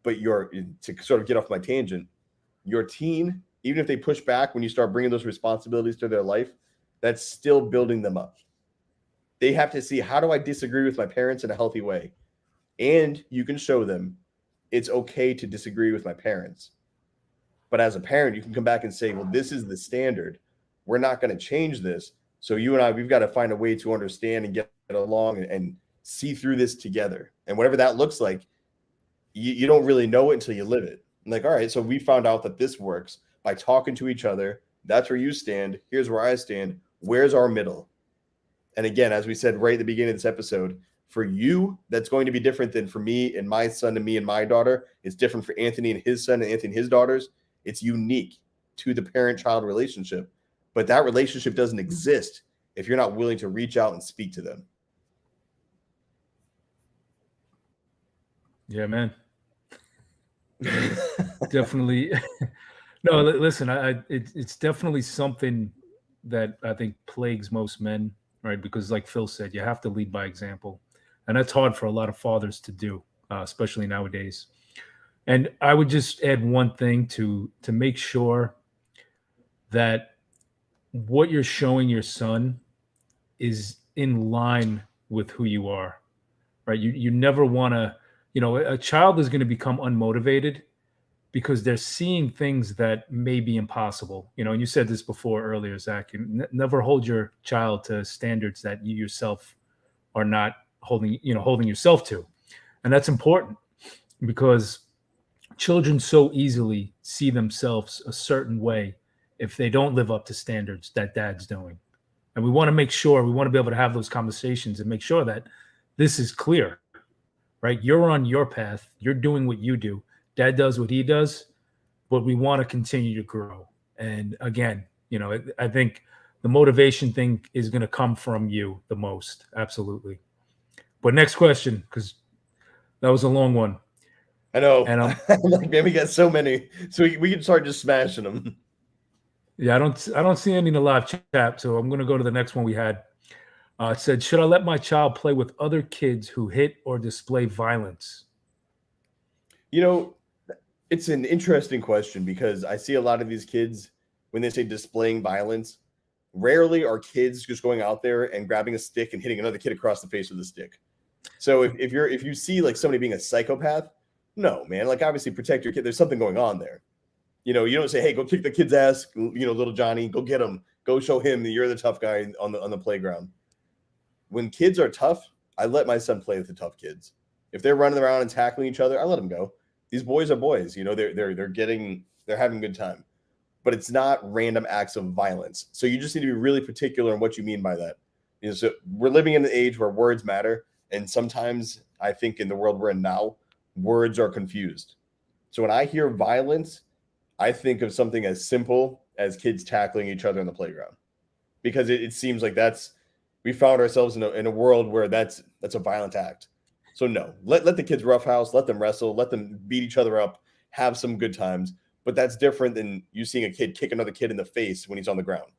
Speaker 1: but to sort of get off my tangent, your teen, even if they push back when you start bringing those responsibilities to their life, that's still building them up. They have to see, how do I disagree with my parents in a healthy way? And you can show them it's okay to disagree with my parents. But as a parent, you can come back and say, well, this is the standard. We're not going to change this. So you and I, we've got to find a way to understand and get along and see through this together. And whatever that looks like, you don't really know it until you live it. I'm like, all right, so we found out that this works by talking to each other. That's where you stand. Here's where I stand. Where's our middle? And again, as we said right at the beginning of this episode, for you, that's going to be different than for me and my son and me and my daughter. It's different for Anthony and his son and Anthony and his daughters. It's unique to the parent-child relationship. But that relationship doesn't exist if you're not willing to reach out and speak to them.
Speaker 2: Yeah, man. Definitely. No, listen, it's definitely something that I think plagues most men, right? Because like Phil said, you have to lead by example. And that's hard for a lot of fathers to do, especially nowadays. And I would just add one thing to make sure that what you're showing your son is in line with who you are, right? You never want to, a child is going to become unmotivated because they're seeing things that may be impossible, and you said this before earlier, Zac, never hold your child to standards that you yourself are not holding yourself to. And that's important because children so easily see themselves a certain way if they don't live up to standards that dad's doing. And we want to be able to have those conversations and make sure that this is clear, right? You're on your path. You're doing what you do. Dad does what he does, but we want to continue to grow. And again, I think the motivation thing is going to come from you the most. Absolutely. But next question, because that was a long one.
Speaker 1: I know.
Speaker 2: And
Speaker 1: like, man, we got so many, so we can start just smashing them.
Speaker 2: Yeah, I don't see any in the live chat, so I'm going to go to the next one we had. It said, should I let my child play with other kids who hit or display violence?
Speaker 1: It's an interesting question because I see a lot of these kids, when they say displaying violence, rarely are kids just going out there and grabbing a stick and hitting another kid across the face with a stick. So if you see like somebody being a psychopath, no, man, like obviously protect your kid. There's something going on there. You don't say, hey, go kick the kid's ass, little Johnny, go get him, go show him that you're the tough guy on the playground. When kids are tough, I let my son play with the tough kids. If they're running around and tackling each other, I let them go. These boys are boys, they're having a good time. But it's not random acts of violence. So you just need to be really particular in what you mean by that. So we're living in an age where words matter. And sometimes I think in the world we're in now, words are confused. So when I hear violence, I think of something as simple as kids tackling each other in the playground, because it seems like we found ourselves in a world where that's a violent act. So no, let the kids roughhouse, let them wrestle, let them beat each other up, have some good times. But that's different than you seeing a kid kick another kid in the face when he's on the ground.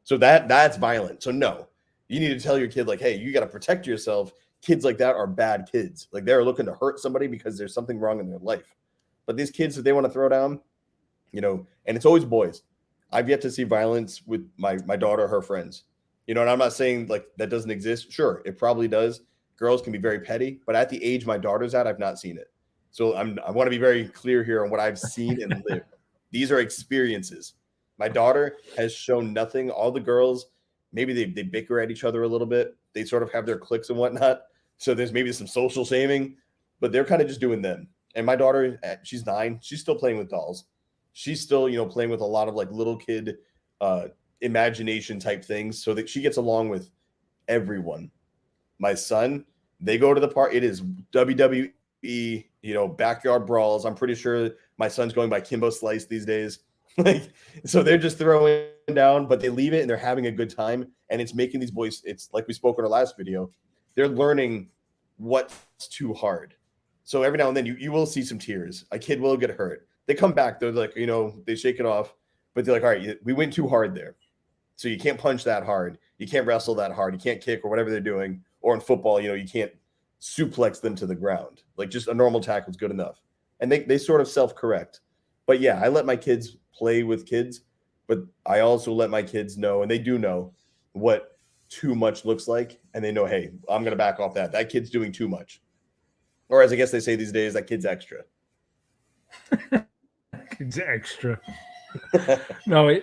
Speaker 1: So that's violent. So no, you need to tell your kid, like, hey, you got to protect yourself. Kids like that are bad kids. Like, they're looking to hurt somebody because there's something wrong in their life. But these kids that they want to throw down, and it's always boys. I've yet to see violence with my daughter or her friends. And I'm not saying like that doesn't exist. Sure, it probably does. Girls can be very petty, but at the age my daughter's at, I've not seen it. So I want to be very clear here on what I've seen and lived. These are experiences. My daughter has shown nothing. All the girls, maybe they bicker at each other a little bit. They sort of have their cliques and whatnot. So there's maybe some social shaming, but they're kind of just doing them. And my daughter, she's 9. She's still playing with dolls. She's still, playing with a lot of like little kid imagination type things, so that she gets along with everyone. My son, they go to the park. It is WWE, backyard brawls. I'm pretty sure my son's going by Kimbo Slice these days. Like, so they're just throwing down, but they leave it and they're having a good time. And it's making these boys, it's like we spoke in our last video, they're learning what's too hard. So every now and then you will see some tears. A kid will get hurt. They come back, they're like, they shake it off, but they're like, all right, we went too hard there. So you can't punch that hard. You can't wrestle that hard. You can't kick or whatever they're doing. Or in football, you can't suplex them to the ground. Like, just a normal tackle is good enough. And they sort of self-correct. But yeah, I let my kids play with kids, but I also let my kids know, and they do know what too much looks like. And they know, hey, I'm going to back off that. That kid's doing too much. Or as I guess they say these days, that kid's extra.
Speaker 2: Kid's extra. No,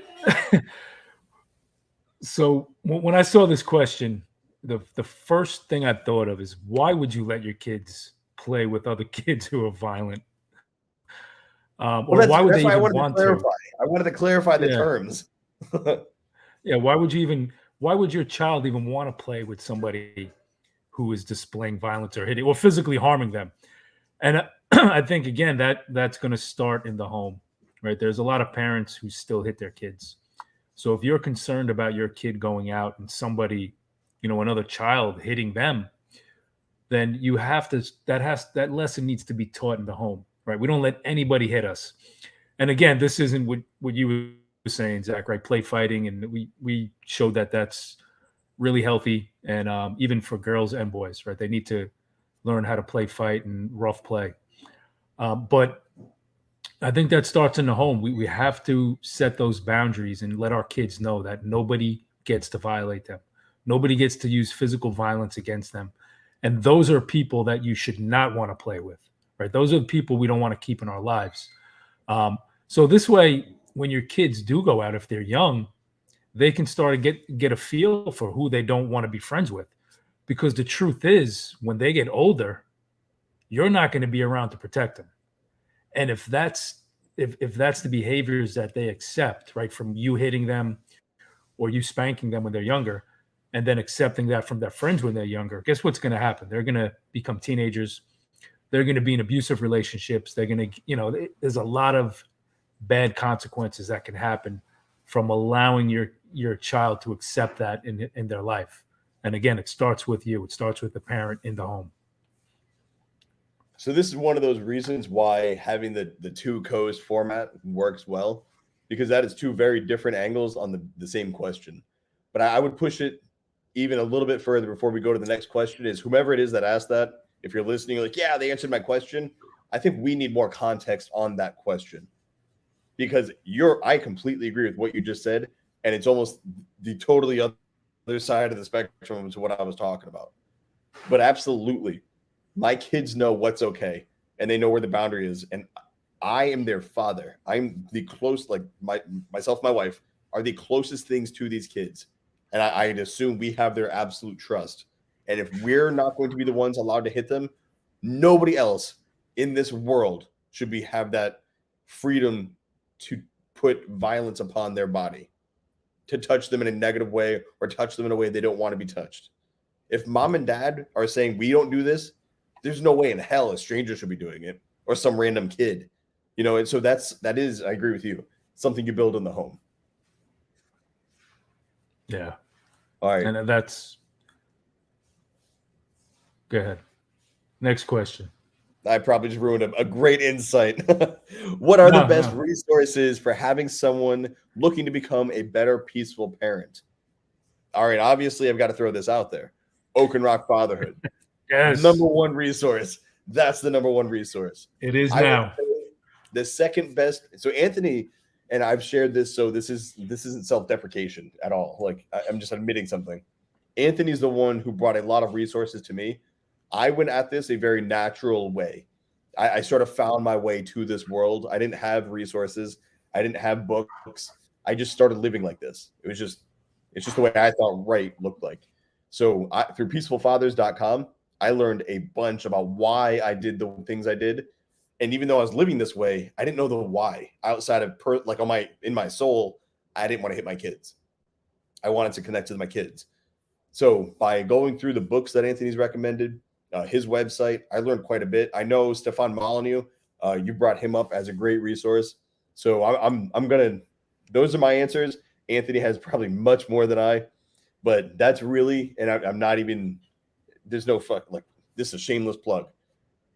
Speaker 2: so when I saw this question, the first thing I thought of is, why would you let your kids play with other kids who are violent? Or why would they even want to?
Speaker 1: I wanted to clarify the terms.
Speaker 2: Yeah, why would your child even want to play with somebody who is displaying violence or hitting or physically harming them? And I think, again, that's going to start in the home, right? There's a lot of parents who still hit their kids. So if you're concerned about your kid going out and somebody, another child hitting them, then you have to, that lesson needs to be taught in the home, right? We don't let anybody hit us. And again, this isn't what you were saying, Zach, right? Play fighting. And we showed that that's really healthy. And even for girls and boys, right? They need to learn how to play fight and rough play. But I think that starts in the home. We have to set those boundaries and let our kids know that nobody gets to violate them. Nobody gets to use physical violence against them. And those are people that you should not want to play with, right? Those are the people we don't want to keep in our lives. So this way, when your kids do go out, if they're young, they can start to get a feel for who they don't want to be friends with. Because the truth is, when they get older, you're not going to be around to protect them. And if that's the behaviors that they accept, right, from you hitting them or you spanking them when they're younger, and then accepting that from their friends when they're younger, guess what's going to happen? They're going to become teenagers. They're going to be in abusive relationships. They're going to, there's a lot of bad consequences that can happen from allowing your child to accept that in their life. And again, it starts with you. It starts with the parent in the home.
Speaker 1: So this is one of those reasons why having the two coast format works well, because that is two very different angles on the same question. But I would push it even a little bit further before we go to the next question, is whomever it is that asked that, if you're listening, you're like, yeah, they answered my question. I think we need more context on that question, because I completely agree with what you just said. And it's almost the totally other side of the spectrum to what I was talking about. But absolutely, my kids know what's okay, and they know where the boundary is. And I am their father. I'm the close, like myself, my wife are the closest things to these kids. And I'd assume we have their absolute trust. And if we're not going to be the ones allowed to hit them, nobody else in this world should have that freedom to put violence upon their body, to touch them in a negative way or touch them in a way they don't want to be touched. If mom and dad are saying we don't do this, there's no way in hell a stranger should be doing it, or some random kid, you know. And so that is, I agree with you, something you build in the home.
Speaker 2: Yeah.
Speaker 1: All right.
Speaker 2: And that's, go ahead. Next question.
Speaker 1: I probably just ruined a great insight. What are the best resources for having someone looking to become a better, peaceful parent? All right, obviously, I've got to throw this out there. Oak and Rock Fatherhood.
Speaker 2: Yes.
Speaker 1: Number one resource. That's the number one resource.
Speaker 2: It is now.
Speaker 1: The second best. So Anthony and I've shared this, so this isn't self-deprecation at all. Like, I'm just admitting something. Anthony's the one who brought a lot of resources to me. I went at this a very natural way. I sort of found my way to this world. I didn't have resources. I didn't have books. I just started living like this. It's just the way I thought right looked like. So through peacefulfathers.com, I learned a bunch about why I did the things I did. And even though I was living this way, I didn't know the why. Outside of in my soul, I didn't want to hit my kids. I wanted to connect with my kids. So by going through the books that Anthony's recommended, his website, I learned quite a bit. I know Stefan Molyneux, you brought him up as a great resource. So I'm gonna. Those are my answers. Anthony has probably much more than I, but that's really, and I'm not even. There's no fuck, like, this is a shameless plug.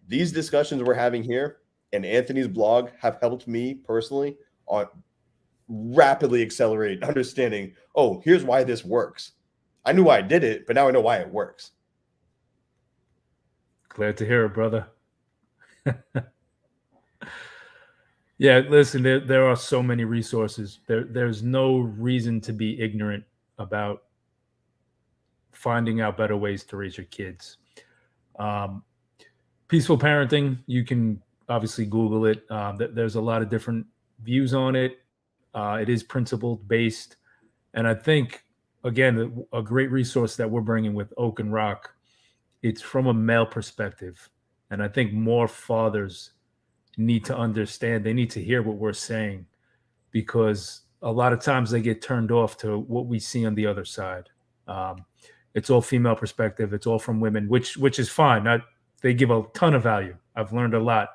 Speaker 1: These discussions we're having here and Anthony's blog have helped me personally on rapidly accelerate understanding. Oh, here's why this works. I knew why I did it, but now I know why it works.
Speaker 2: Glad to hear it, brother. Yeah, listen, there are so many resources. There's no reason to be ignorant about finding out better ways to raise your kids. Peaceful parenting, you can obviously Google it. There's a lot of different views on it. It is principle based. And I think, again, a great resource that we're bringing with Oak and Rock, it's from a male perspective. And I think more fathers need to understand, they need to hear what we're saying, because a lot of times they get turned off to what we see on the other side. It's all female perspective. It's all from women, which is fine. They give a ton of value. I've learned a lot.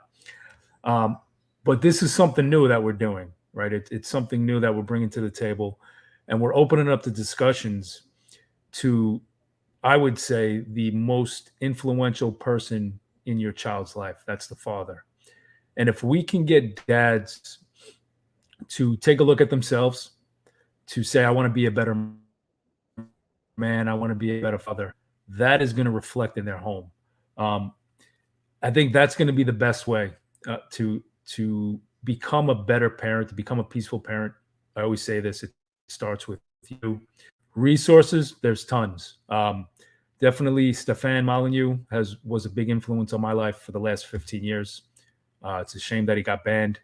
Speaker 2: But this is something new that we're doing, right? It's something new that we're bringing to the table, and we're opening up the discussions to, I would say, the most influential person in your child's life. That's the father. And if we can get dads to take a look at themselves, to say, I want to be a better man, I want to be a better father, that is going to reflect in their home. I think that's going to be the best way to become a better parent, to become a peaceful parent. I always say this, it starts with you. Resources, there's tons. Definitely Stefan Molyneux was a big influence on my life for the last 15 years. It's a shame that he got banned.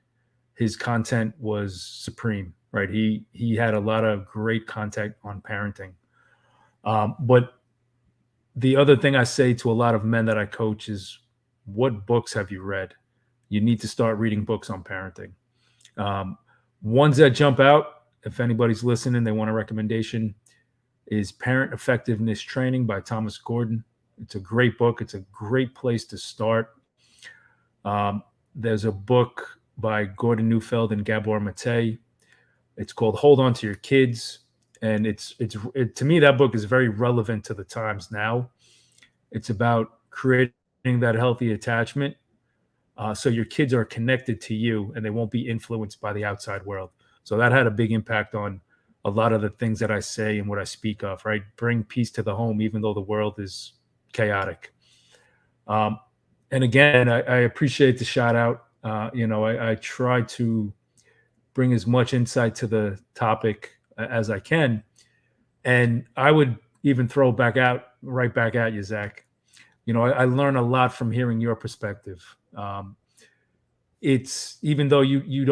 Speaker 2: His content was supreme, right? He had a lot of great content on parenting. But the other thing I say to a lot of men that I coach is, what books have you read? You need to start reading books on parenting. Ones that jump out, if anybody's listening, they want a recommendation, is Parent Effectiveness Training by Thomas Gordon. It's a great book. It's a great place to start. There's a book by Gordon Neufeld and Gabor Mate. It's called Hold On to Your Kids. And to me, that book is very relevant to the times now. It's about creating that healthy attachment, so your kids are connected to you and they won't be influenced by the outside world. So that had a big impact on a lot of the things that I say and what I speak of, right? Bring peace to the home, even though the world is chaotic. And again, I appreciate the shout out. I try to bring as much insight to the topic as I can. And I would even throw right back at you, Zac. I learn a lot from hearing your perspective. It's, even though you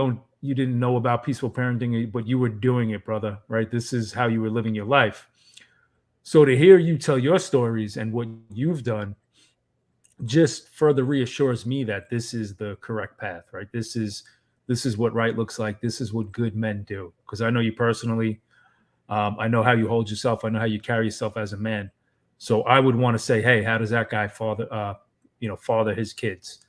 Speaker 2: didn't know about peaceful parenting, but you were doing it, brother, right? This is how you were living your life. So to hear you tell your stories and what you've done just further reassures me that this is the correct path, right? This is what right looks like. This is what good men do. Because I know you personally. I know how you hold yourself. I know how you carry yourself as a man. So I would want to say, hey, how does that guy father his kids.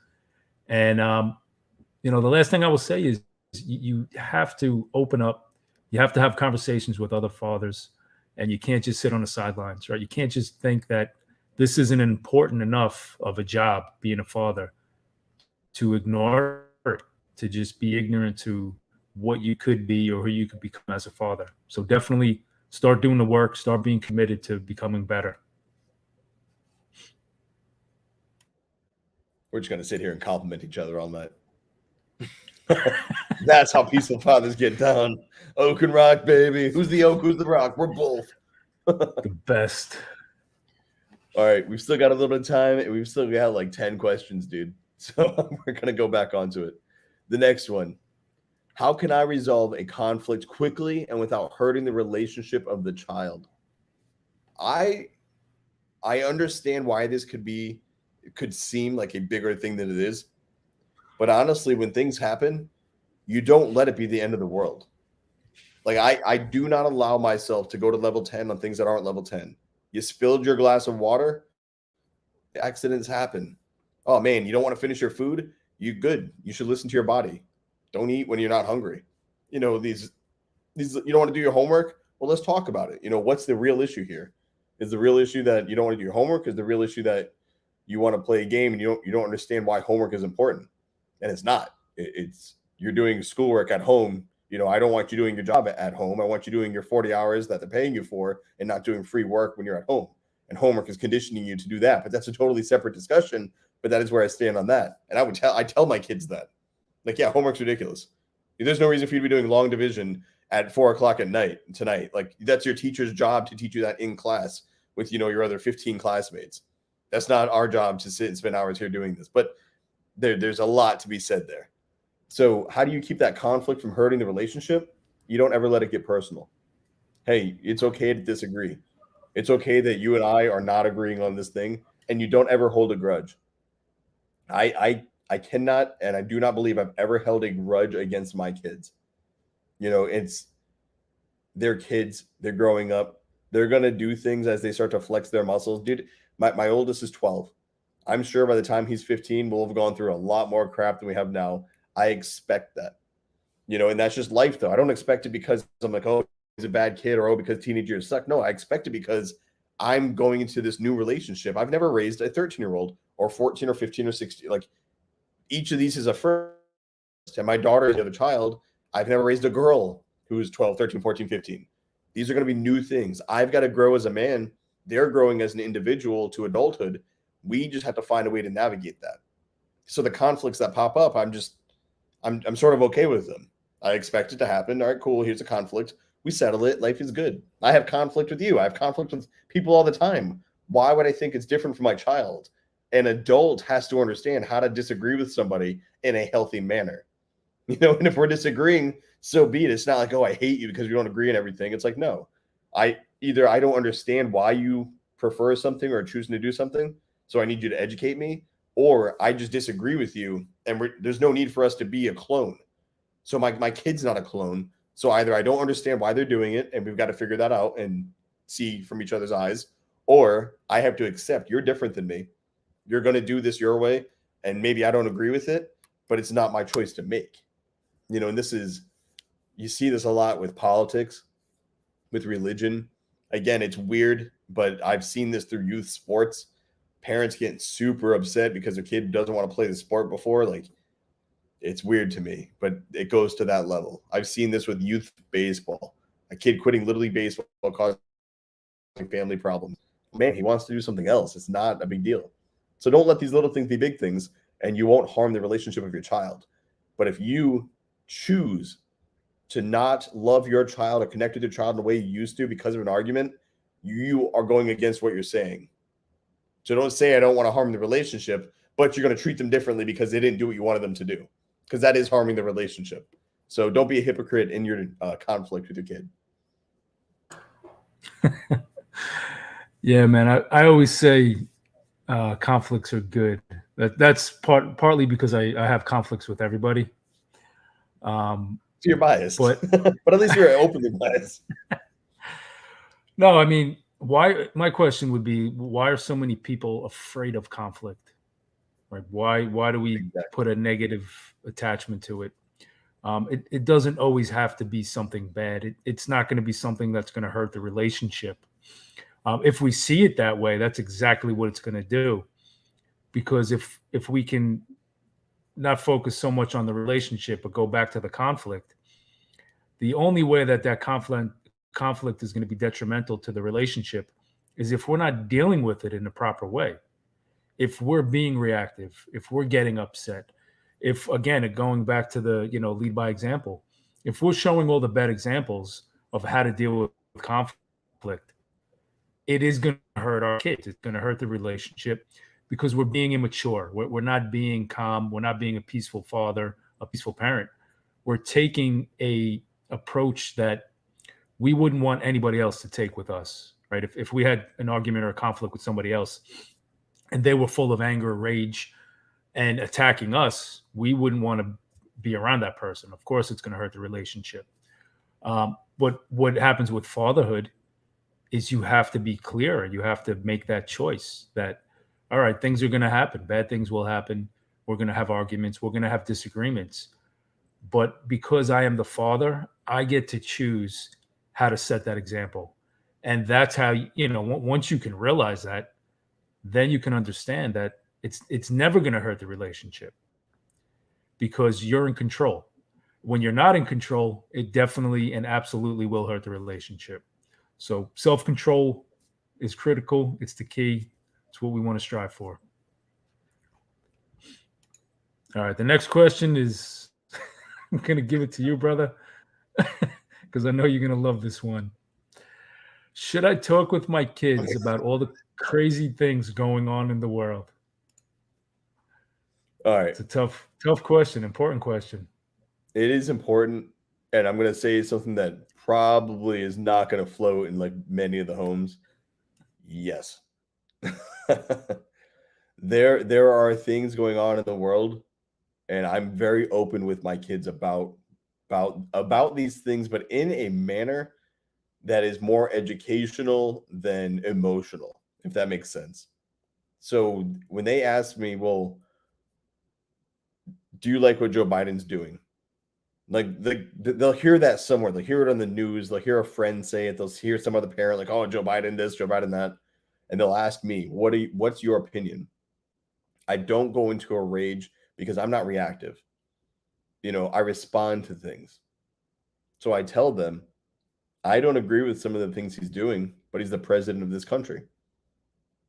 Speaker 2: And the last thing I will say is you have to open up. You have to have conversations with other fathers, and you can't just sit on the sidelines, right? You can't just think that this isn't important enough of a job, being a father, to ignore it, to just be ignorant to what you could be or who you could become as a father. So definitely start doing the work, start being committed to becoming better.
Speaker 1: We're just gonna sit here and compliment each other all night. That's how peaceful fathers get down. Oak and rock, baby. Who's the oak? Who's the rock? We're both.
Speaker 2: The best.
Speaker 1: All right, we've still got a little bit of time, and we've still got like 10 questions, dude. So we're gonna go back onto it. The next one: how can I resolve a conflict quickly and without hurting the relationship of the child? I understand why this could seem like a bigger thing than it is, but honestly, when things happen, you don't let it be the end of the world. Like I do not allow myself to go to level 10 on things that aren't level 10. You spilled your glass of water, accidents happen. Oh man, you don't want to finish your food? You should listen to your body. Don't eat when you're not hungry. These you don't want to do your homework? Well, let's talk about it. What's the real issue here? Is the real issue that you don't want to do your homework? Is the real issue that you want to play a game and you don't understand why homework is important? And it's not. It's you're doing schoolwork at home. I don't want you doing your job at home. I want you doing your 40 hours that they're paying you for and not doing free work when you're at home. And homework is conditioning you to do that. But that's a totally separate discussion. But that is where I stand on that. And I tell my kids that. Like, yeah, homework's ridiculous. There's no reason for you to be doing long division at 4:00 at night tonight. Like, that's your teacher's job to teach you that in class with, your other 15 classmates. That's not our job to sit and spend hours here doing this. But there's a lot to be said there. So how do you keep that conflict from hurting the relationship? You don't ever let it get personal. Hey, it's okay to disagree. It's okay that you and I are not agreeing on this thing, and you don't ever hold a grudge. I cannot, and I do not believe I've ever held a grudge against my kids. It's their kids. They're growing up. They're going to do things as they start to flex their muscles. Dude, my oldest is 12. I'm sure by the time he's 15, we'll have gone through a lot more crap than we have now. I expect that. And that's just life, though. I don't expect it because I'm like, oh, he's a bad kid, or because teenage years suck. No, I expect it because I'm going into this new relationship. I've never raised a 13-year-old or 14 or 15 or 16. Like, each of these is a first. And my daughter is the other child. I've never raised a girl who's 12, 13, 14, 15. These are going to be new things. I've got to grow as a man. They're growing as an individual to adulthood. We just have to find a way to navigate that. So the conflicts that pop up, I'm sort of okay with them. I expect it to happen. All right, cool. Here's a conflict. We settle it. Life is good. I have conflict with you. I have conflict with people all the time. Why would I think it's different from my child? An adult has to understand how to disagree with somebody in a healthy manner. And if we're disagreeing, so be it. It's not like, oh, I hate you because we don't agree on everything. It's like, no, I don't understand why you prefer something or choosing to do something. So I need you to educate me, or I just disagree with you. And there's no need for us to be a clone. So my kid's not a clone. So either I don't understand why they're doing it, and we've got to figure that out and see from each other's eyes, or I have to accept you're different than me. You're going to do this your way, and maybe I don't agree with it, but it's not my choice to make. And you see this a lot with politics, with religion. Again, it's weird, but I've seen this through youth sports. Parents getting super upset because their kid doesn't want to play the sport before. Like, it's weird to me, but it goes to that level. I've seen this with youth baseball. A kid quitting Little League baseball causing family problems. Man, he wants to do something else. It's not a big deal. So don't let these little things be big things, and you won't harm the relationship of your child. But if you choose to not love your child or connect with your child in the way you used to because of an argument, you are going against what you're saying. So don't say I don't want to harm the relationship, but you're going to treat them differently because they didn't do what you wanted them to do, because that is harming the relationship. So don't be a hypocrite in your conflict with your kid.
Speaker 2: Yeah, man. I always say conflicts are good. That's partly because I have conflicts with everybody.
Speaker 1: So you're biased,
Speaker 2: but
Speaker 1: but at least you're openly biased.
Speaker 2: No, I mean, why? My question would be, why are so many people afraid of conflict? right? Why do we
Speaker 1: Exactly.
Speaker 2: put a negative attachment to it? It doesn't always have to be something bad. It's not going to be something that's going to hurt the relationship. If we see it that way, that's exactly what it's going to do. Because if we can not focus so much on the relationship, but go back to the conflict, the only way that conflict is going to be detrimental to the relationship is if we're not dealing with it in the proper way. If we're being reactive, if we're getting upset, if again going back to the lead by example, if we're showing all the bad examples of how to deal with conflict, it is going to hurt our kids. It's going to hurt the relationship because we're being immature. We're not being calm. We're not being a peaceful father, a peaceful parent. We're taking a approach that we wouldn't want anybody else to take with us, right? If we had an argument or a conflict with somebody else and they were full of anger, rage, and attacking us, we wouldn't want to be around that person. Of course, it's going to hurt the relationship. But what happens with fatherhood is you have to be clear. You have to make that choice that, all right, things are going to happen. Bad things will happen. We're going to have arguments. We're going to have disagreements. But because I am the father, I get to choose how to set that example. And that's how, once you can realize that, then you can understand that it's never going to hurt the relationship because you're in control. When you're not in control, it definitely and absolutely will hurt the relationship. So self-control is critical. It's the key. It's what we want to strive for. All right. The next question is I'm going to give it to you, brother, because I know you're going to love this one. Should I talk with my kids about all the crazy things going on in the world?
Speaker 1: All right.
Speaker 2: It's a tough question, important question.
Speaker 1: It is important. And I'm going to say something that probably is not going to float in like many of the homes. Yes. There are things going on in the world, and I'm very open with my kids about these things, but in a manner that is more educational than emotional, if that makes sense. So when they ask me, well, do you like what Joe Biden's doing? Like they'll hear that somewhere. They'll hear it on the news. They'll hear a friend say it. They'll hear some other parent like, "Oh, Joe Biden this, Joe Biden that," and they'll ask me, What's your opinion?" I don't go into a rage because I'm not reactive. I respond to things. So I tell them, I don't agree with some of the things he's doing, but he's the president of this country.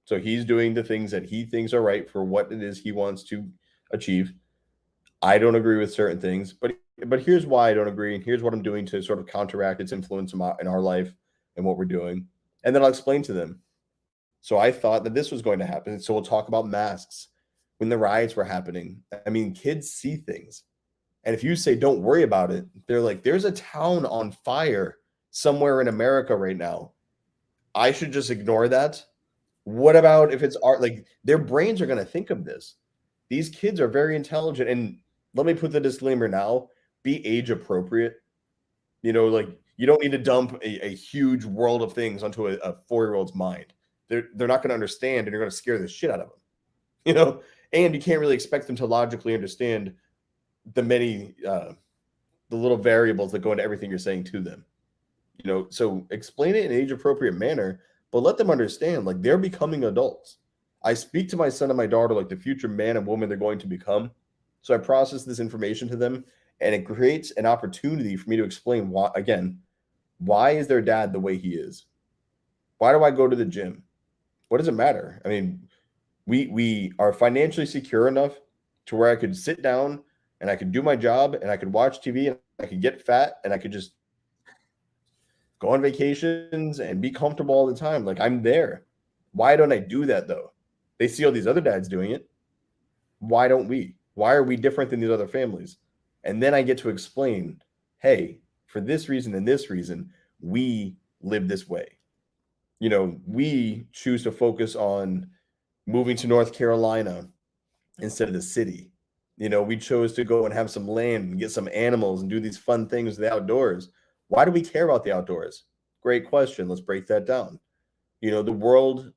Speaker 1: So he's doing the things that he thinks are right for what it is he wants to achieve. I don't agree with certain things, but here's why I don't agree, and here's what I'm doing to sort of counteract its influence in our life and what we're doing. And then I'll explain to them. So I thought that this was going to happen. So we'll talk about masks when the riots were happening. I mean, kids see things. And if you say, don't worry about it, they're like, there's a town on fire somewhere in America right now. I should just ignore that. What about if it's art? Like their brains are going to think of this. These kids are very intelligent. And let me put the disclaimer now, be age appropriate. Like you don't need to dump a huge world of things onto a 4-year-old's mind. They're not going to understand, and you're going to scare the shit out of them. And you can't really expect them to logically understand the many the little variables that go into everything you're saying to them. So explain it in an age appropriate manner, but let them understand like they're becoming adults. I speak to my son and my daughter like the future man and woman they're going to become. So I process this information to them, and it creates an opportunity for me to explain why is their dad the way he is? Why do I go to the gym? What does it matter? I mean, we are financially secure enough to where I could sit down and I could do my job and I could watch TV and I could get fat and I could just go on vacations and be comfortable all the time. Like I'm there. Why don't I do that though? They see all these other dads doing it. Why don't we? Why are we different than these other families? And then I get to explain, hey, for this reason and this reason, we live this way. We choose to focus on moving to North Carolina instead of the city. We chose to go and have some land and get some animals and do these fun things in the outdoors. Why do we care about the outdoors? Great question. Let's break that down. The world,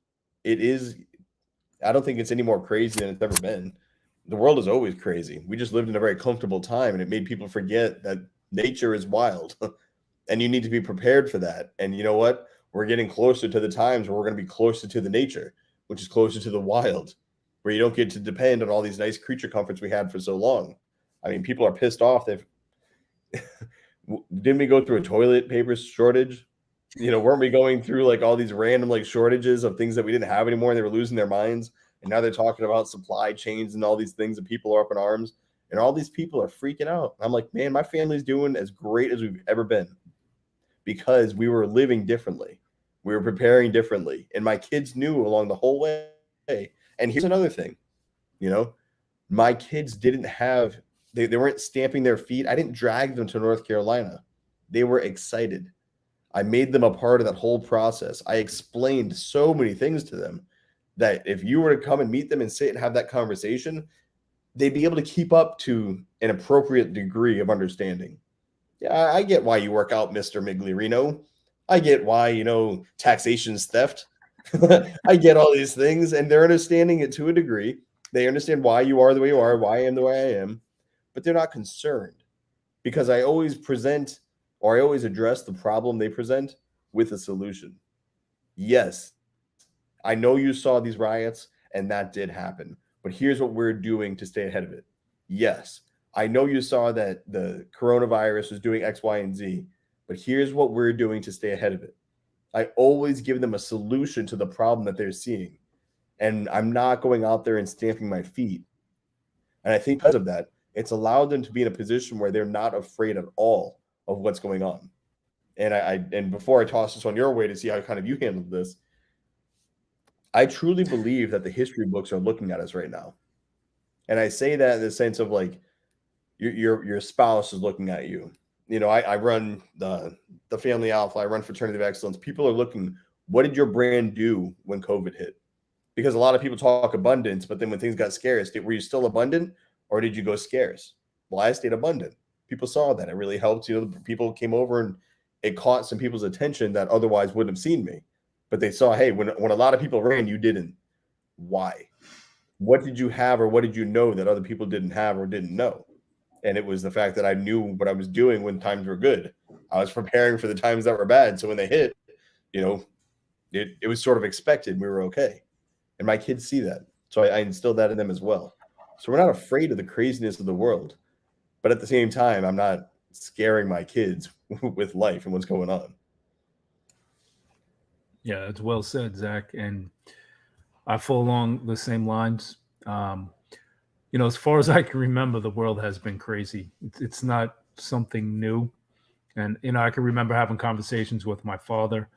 Speaker 1: I don't think it's any more crazy than it's ever been. The world is always crazy. We just lived in a very comfortable time, and it made people forget that nature is wild. And you need to be prepared for that. And you know what? We're getting closer to the times where we're going to be closer to the nature, which is closer to the wild, where you don't get to depend on all these nice creature comforts we had for so long. I mean, people are pissed off. They've didn't we go through a toilet paper shortage? Weren't we going through like all these random like shortages of things that we didn't have anymore, and they were losing their minds? And now they're talking about supply chains and all these things, and people are up in arms, and all these people are freaking out. I'm like, man, my family's doing as great as we've ever been because we were living differently. We were preparing differently. And my kids knew along the whole way. And here's another thing, you know, my kids didn't have, they weren't stamping their feet. I didn't drag them to North Carolina. They were excited. I made them a part of that whole process. I explained so many things to them that if you were to come and meet them and sit and have that conversation, they'd be able to keep up to an appropriate degree of understanding. Yeah, I get why you work out, Mr. Miglierino. I get why, taxation's theft. I get all these things, and they're understanding it to a degree. They understand why you are the way you are, why I am the way I am, but they're not concerned because I always present or I always address the problem they present with a solution. Yes, I know you saw these riots and that did happen, but here's what we're doing to stay ahead of it. Yes, I know you saw that the coronavirus was doing X, Y, and Z, but here's what we're doing to stay ahead of it. I always give them a solution to the problem that they're seeing. And I'm not going out there and stamping my feet. And I think because of that, it's allowed them to be in a position where they're not afraid at all of what's going on. And before I toss this on your way to see how kind of you handled this, I truly believe that the history books are looking at us right now. And I say that in the sense of like your spouse is looking at you. I run the Family Alpha, I run Fraternity of Excellence. People are looking, what did your brand do when COVID hit? Because a lot of people talk abundance, but then when things got scarce, were you still abundant or did you go scarce? Well, I stayed abundant. People saw that. It really helped. People came over and it caught some people's attention that otherwise wouldn't have seen me. But they saw, hey, when a lot of people ran, you didn't. Why? What did you have or what did you know that other people didn't have or didn't know? And it was the fact that I knew what I was doing when times were good. I was preparing for the times that were bad. So when they hit, it was sort of expected. We were okay. And my kids see that. So I instilled that in them as well. So we're not afraid of the craziness of the world. But at the same time, I'm not scaring my kids with life and what's going on.
Speaker 2: Yeah, that's well said, Zach. And I fall along the same lines. As far as I can remember, the world has been crazy. It's not something new. And, I can remember having conversations with my father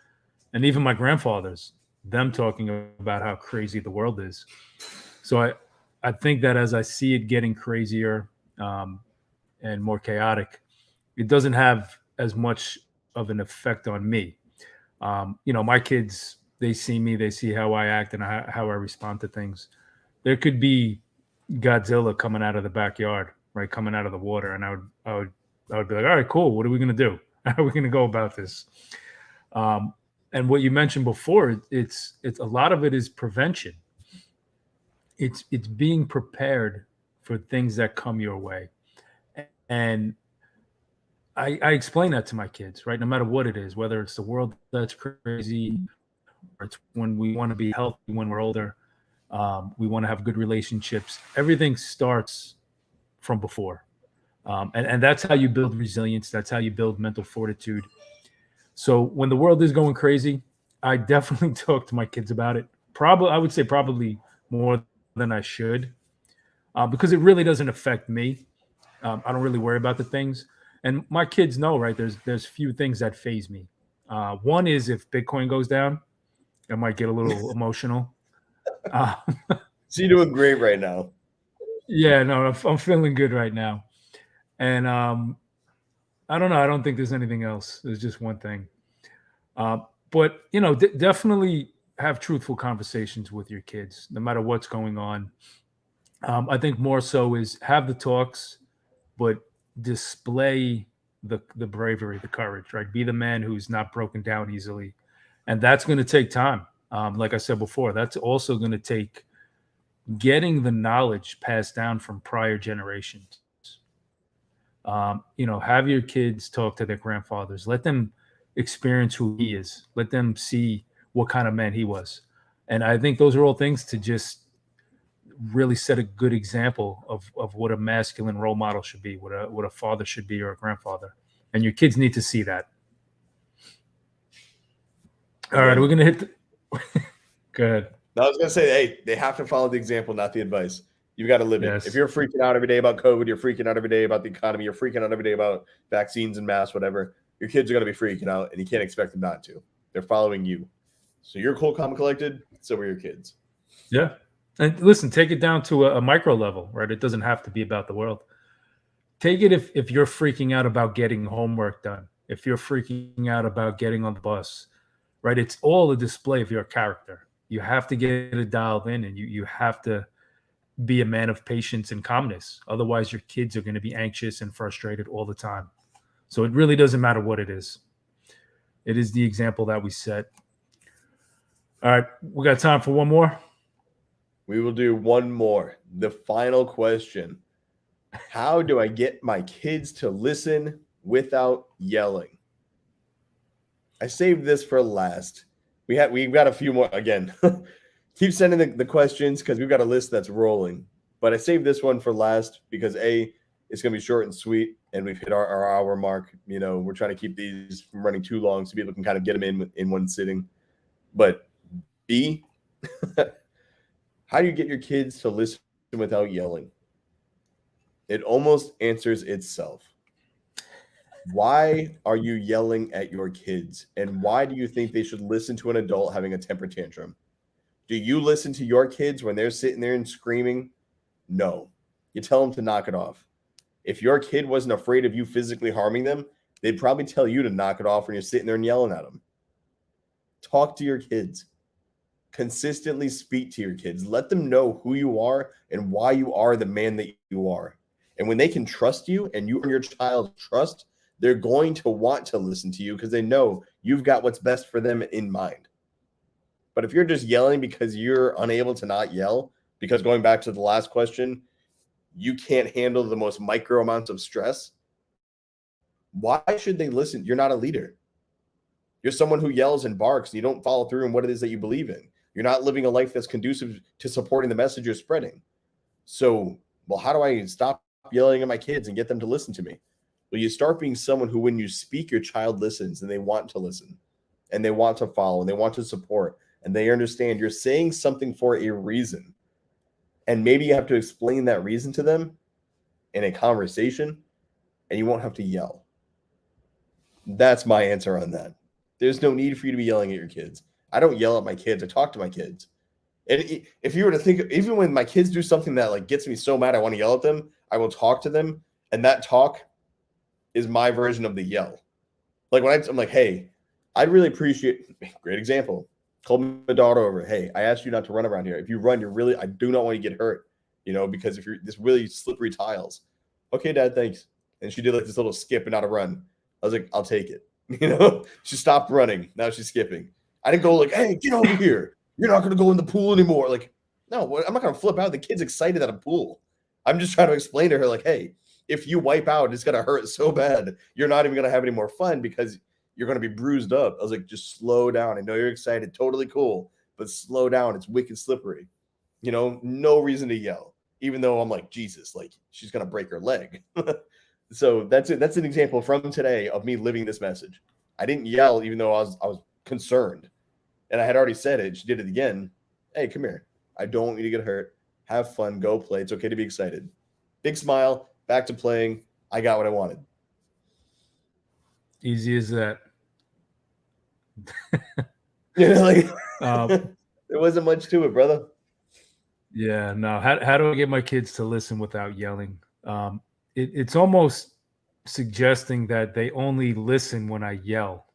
Speaker 2: and even my grandfathers, them talking about how crazy the world is. So I think that as I see it getting crazier and more chaotic, it doesn't have as much of an effect on me. My kids, they see me, they see how I act and how I respond to things. There could be Godzilla coming out of the backyard, right, coming out of the water, and I would be like, all right, cool. What are we gonna do? How are we gonna go about this? And what you mentioned before, it's a lot of it is prevention. It's being prepared for things that come your way, and I explain that to my kids, right? No matter what it is, whether it's the world that's crazy, or it's when we want to be healthy when we're older, we want to have good relationships. Everything starts from before. And that's how you build resilience. That's how you build mental fortitude. So when the world is going crazy, I definitely talk to my kids about it. I would say probably more than I should, because it really doesn't affect me. I don't really worry about the things. And my kids know, right? There's few things that phase me. One is if Bitcoin goes down, I might get a little emotional. Uh,
Speaker 1: So you're doing great right now.
Speaker 2: yeah, no, I'm feeling good right now. And I don't know. I don't think there's anything else. There's just one thing. But definitely have truthful conversations with your kids, no matter what's going on. I think more so is have the talks, but display the bravery, the courage. Right, be the man who's not broken down easily, and that's going to take time. Like I said before, that's also going to take getting the knowledge passed down from prior generations. Have your kids talk to their grandfathers. Let them experience who he is. Let them see what kind of man he was. And I think those are all things to just really set a good example of what a masculine role model should be, what a father should be or a grandfather. And your kids need to see that. All right, we're gonna hit. Go ahead.
Speaker 1: No, I was gonna say, hey, they have to follow the example, not the advice. You've got to live
Speaker 2: Yes.
Speaker 1: it. If you're freaking out every day about COVID, you're freaking out every day about the economy, you're freaking out every day about vaccines and masks, whatever, your kids are going to be freaking out, and you can't expect them not to. They're following you. So you're cool, calm, collected, so are your kids.
Speaker 2: Yeah. And listen, take it down to a micro level, right? It doesn't have to be about the world. Take it if you're freaking out about getting homework done, if you're freaking out about getting on the bus, right? It's all a display of your character. You have to get it dialed in, and you have to be a man of patience and calmness. Otherwise, your kids are going to be anxious and frustrated all the time. So it really doesn't matter what it is. It is the example that we set. All right, we got time for one more.
Speaker 1: We will do one more. The final question. How do I get my kids to listen without yelling? I saved this for last. We've got a few more. Again, keep sending the questions because we've got a list that's rolling. But I saved this one for last because A, it's going to be short and sweet, and we've hit our hour mark. We're trying to keep these from running too long so people can kind of get them in one sitting. But B, how do you get your kids to listen without yelling? It almost answers itself. Why are you yelling at your kids? And why do you think they should listen to an adult having a temper tantrum? Do you listen to your kids when they're sitting there and screaming? No. You tell them to knock it off. If your kid wasn't afraid of you physically harming them, they'd probably tell you to knock it off when you're sitting there and yelling at them. Talk to your kids. Consistently speak to your kids. Let them know who you are and why you are the man that you are. And when they can trust you and you earn your child's trust, they're going to want to listen to you because they know you've got what's best for them in mind. But if you're just yelling because you're unable to not yell, because going back to the last question, you can't handle the most micro amounts of stress, why should they listen? You're not a leader. You're someone who yells and barks and you don't follow through on what it is that you believe in. You're not living a life that's conducive to supporting the message you're spreading. So, how do I stop yelling at my kids and get them to listen to me? Well, you start being someone who, when you speak, your child listens and they want to listen and they want to follow and they want to support and they understand you're saying something for a reason. And maybe you have to explain that reason to them in a conversation and you won't have to yell. That's my answer on that. There's no need for you to be yelling at your kids. I don't yell at my kids. I talk to my kids. And if you were to think, even when my kids do something that gets me so mad I want to yell at them, I will talk to them. And that talk is my version of the yell. Like when I'm like, hey, I'd really appreciate, great example. Called my daughter over. Hey, I asked you not to run around here. If you run, I do not want you to get hurt, because if you're this really slippery tiles. Okay, Dad, thanks. And she did like this little skip and not a run. I was like, I'll take it. She stopped running. Now she's skipping. I didn't go like, hey, get over here. You're not going to go in the pool anymore. Like, no, I'm not going to flip out. The kid's excited at a pool. I'm just trying to explain to her like, hey, if you wipe out, it's going to hurt so bad. You're not even going to have any more fun because you're going to be bruised up. I was like, just slow down. I know you're excited. Totally cool. But slow down. It's wicked slippery. No reason to yell. Even though I'm like, Jesus, like she's going to break her leg. So that's it. That's an example from today of me living this message. I didn't yell even though I was concerned. And I had already said it. She did it again. Hey, come here. I don't want you to get hurt. Have fun. Go play. It's okay to be excited. Big smile. Back to playing. I got what I wanted.
Speaker 2: Easy as that.
Speaker 1: There wasn't much to it, brother.
Speaker 2: Yeah, no. How do I get my kids to listen without yelling? It's almost suggesting that they only listen when I yell.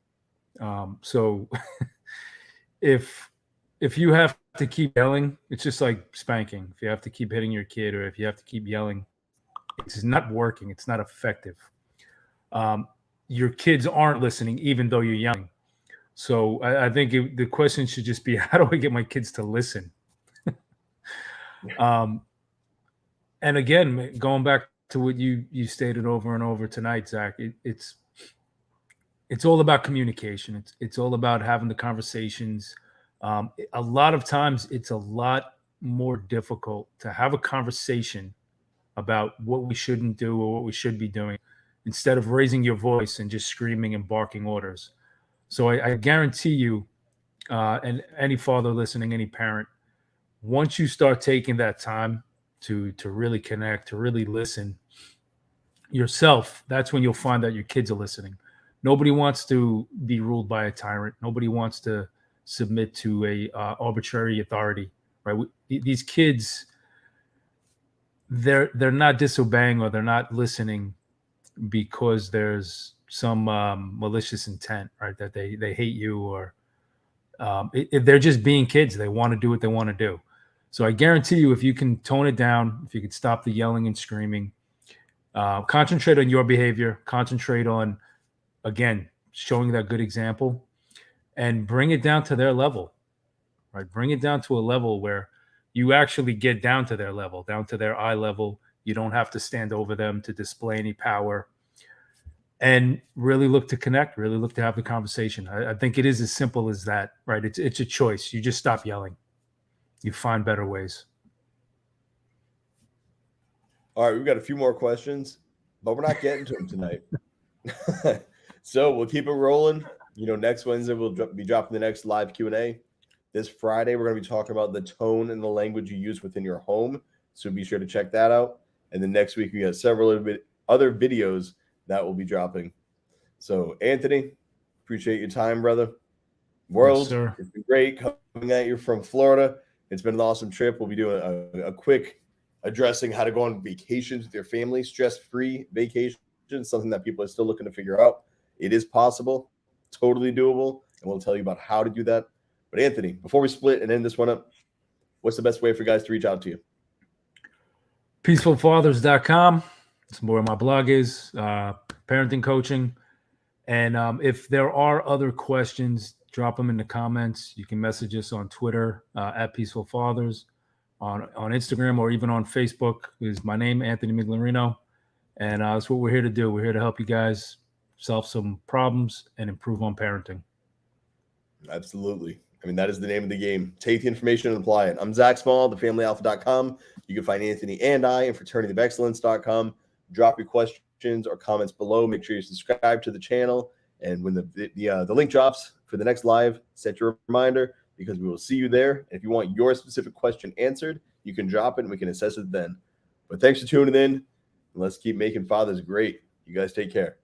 Speaker 2: So if you have to keep yelling, it's just like spanking. If you have to keep hitting your kid or if you have to keep yelling, it's not working. It's not effective. Your kids aren't listening even though you're yelling. So I think the question should just be, how do I get my kids to listen? And again, going back to what you stated over and over tonight, Zac, it's all about communication. It's all about having the conversations. A lot of times, it's a lot more difficult to have a conversation about what we shouldn't do or what we should be doing instead of raising your voice and just screaming and barking orders. So I guarantee you, and any father listening, any parent, once you start taking that time to really connect, to really listen yourself, that's when you'll find that your kids are listening. Nobody wants to be ruled by a tyrant. Nobody wants to submit to a arbitrary authority, right? These kids, they're not disobeying or they're not listening because there's some malicious intent, right? That they hate you or they're just being kids. They want to do what they want to do. So I guarantee you, if you can tone it down, if you could stop the yelling and screaming, concentrate on your behavior, concentrate on, again, showing that good example, and bring it down to their level, right? Bring it down to a level where you actually get down to their level, down to their eye level. You don't have to stand over them to display any power, and really look to connect, really look to have the conversation. I think it is as simple as that, right? It's a choice. You just stop yelling. You find better ways.
Speaker 1: All right, we've got a few more questions, but we're not getting to them tonight. So we'll keep it rolling. Next Wednesday we'll be dropping the next live Q&A. This Friday we're going to be talking about the tone and the language you use within your home. So be sure to check that out. And then next week we got several other videos that will be dropping. So Anthony, appreciate your time, brother. World,
Speaker 2: Yes,
Speaker 1: it's been great coming at you from Florida. It's been an awesome trip. We'll be doing a quick addressing how to go on vacations with your family, stress-free vacations, something that people are still looking to figure out. It is possible, totally doable, and we'll tell you about how to do that. But Anthony, before we split and end this one up, what's the best way for guys to reach out to you?
Speaker 2: peacefulfathers.com. It's where my blog is, parenting coaching. And if there are other questions, drop them in the comments. You can message us on Twitter at Peaceful Fathers, on Instagram, or even on Facebook. Is my name, Anthony Miglarino. And that's what we're here to do. We're here to help you guys solve some problems and improve on parenting.
Speaker 1: Absolutely. I mean, that is the name of the game. Take the information and apply it. I'm Zac Small, thefamilyalpha.com. You can find Anthony and I at fraternityofexcellence.com. Drop your questions or comments below. Make sure you subscribe to the channel. And when the link drops for the next live, set your reminder because we will see you there. And if you want your specific question answered, you can drop it and we can assess it then. But thanks for tuning in. And let's keep making fathers great. You guys take care.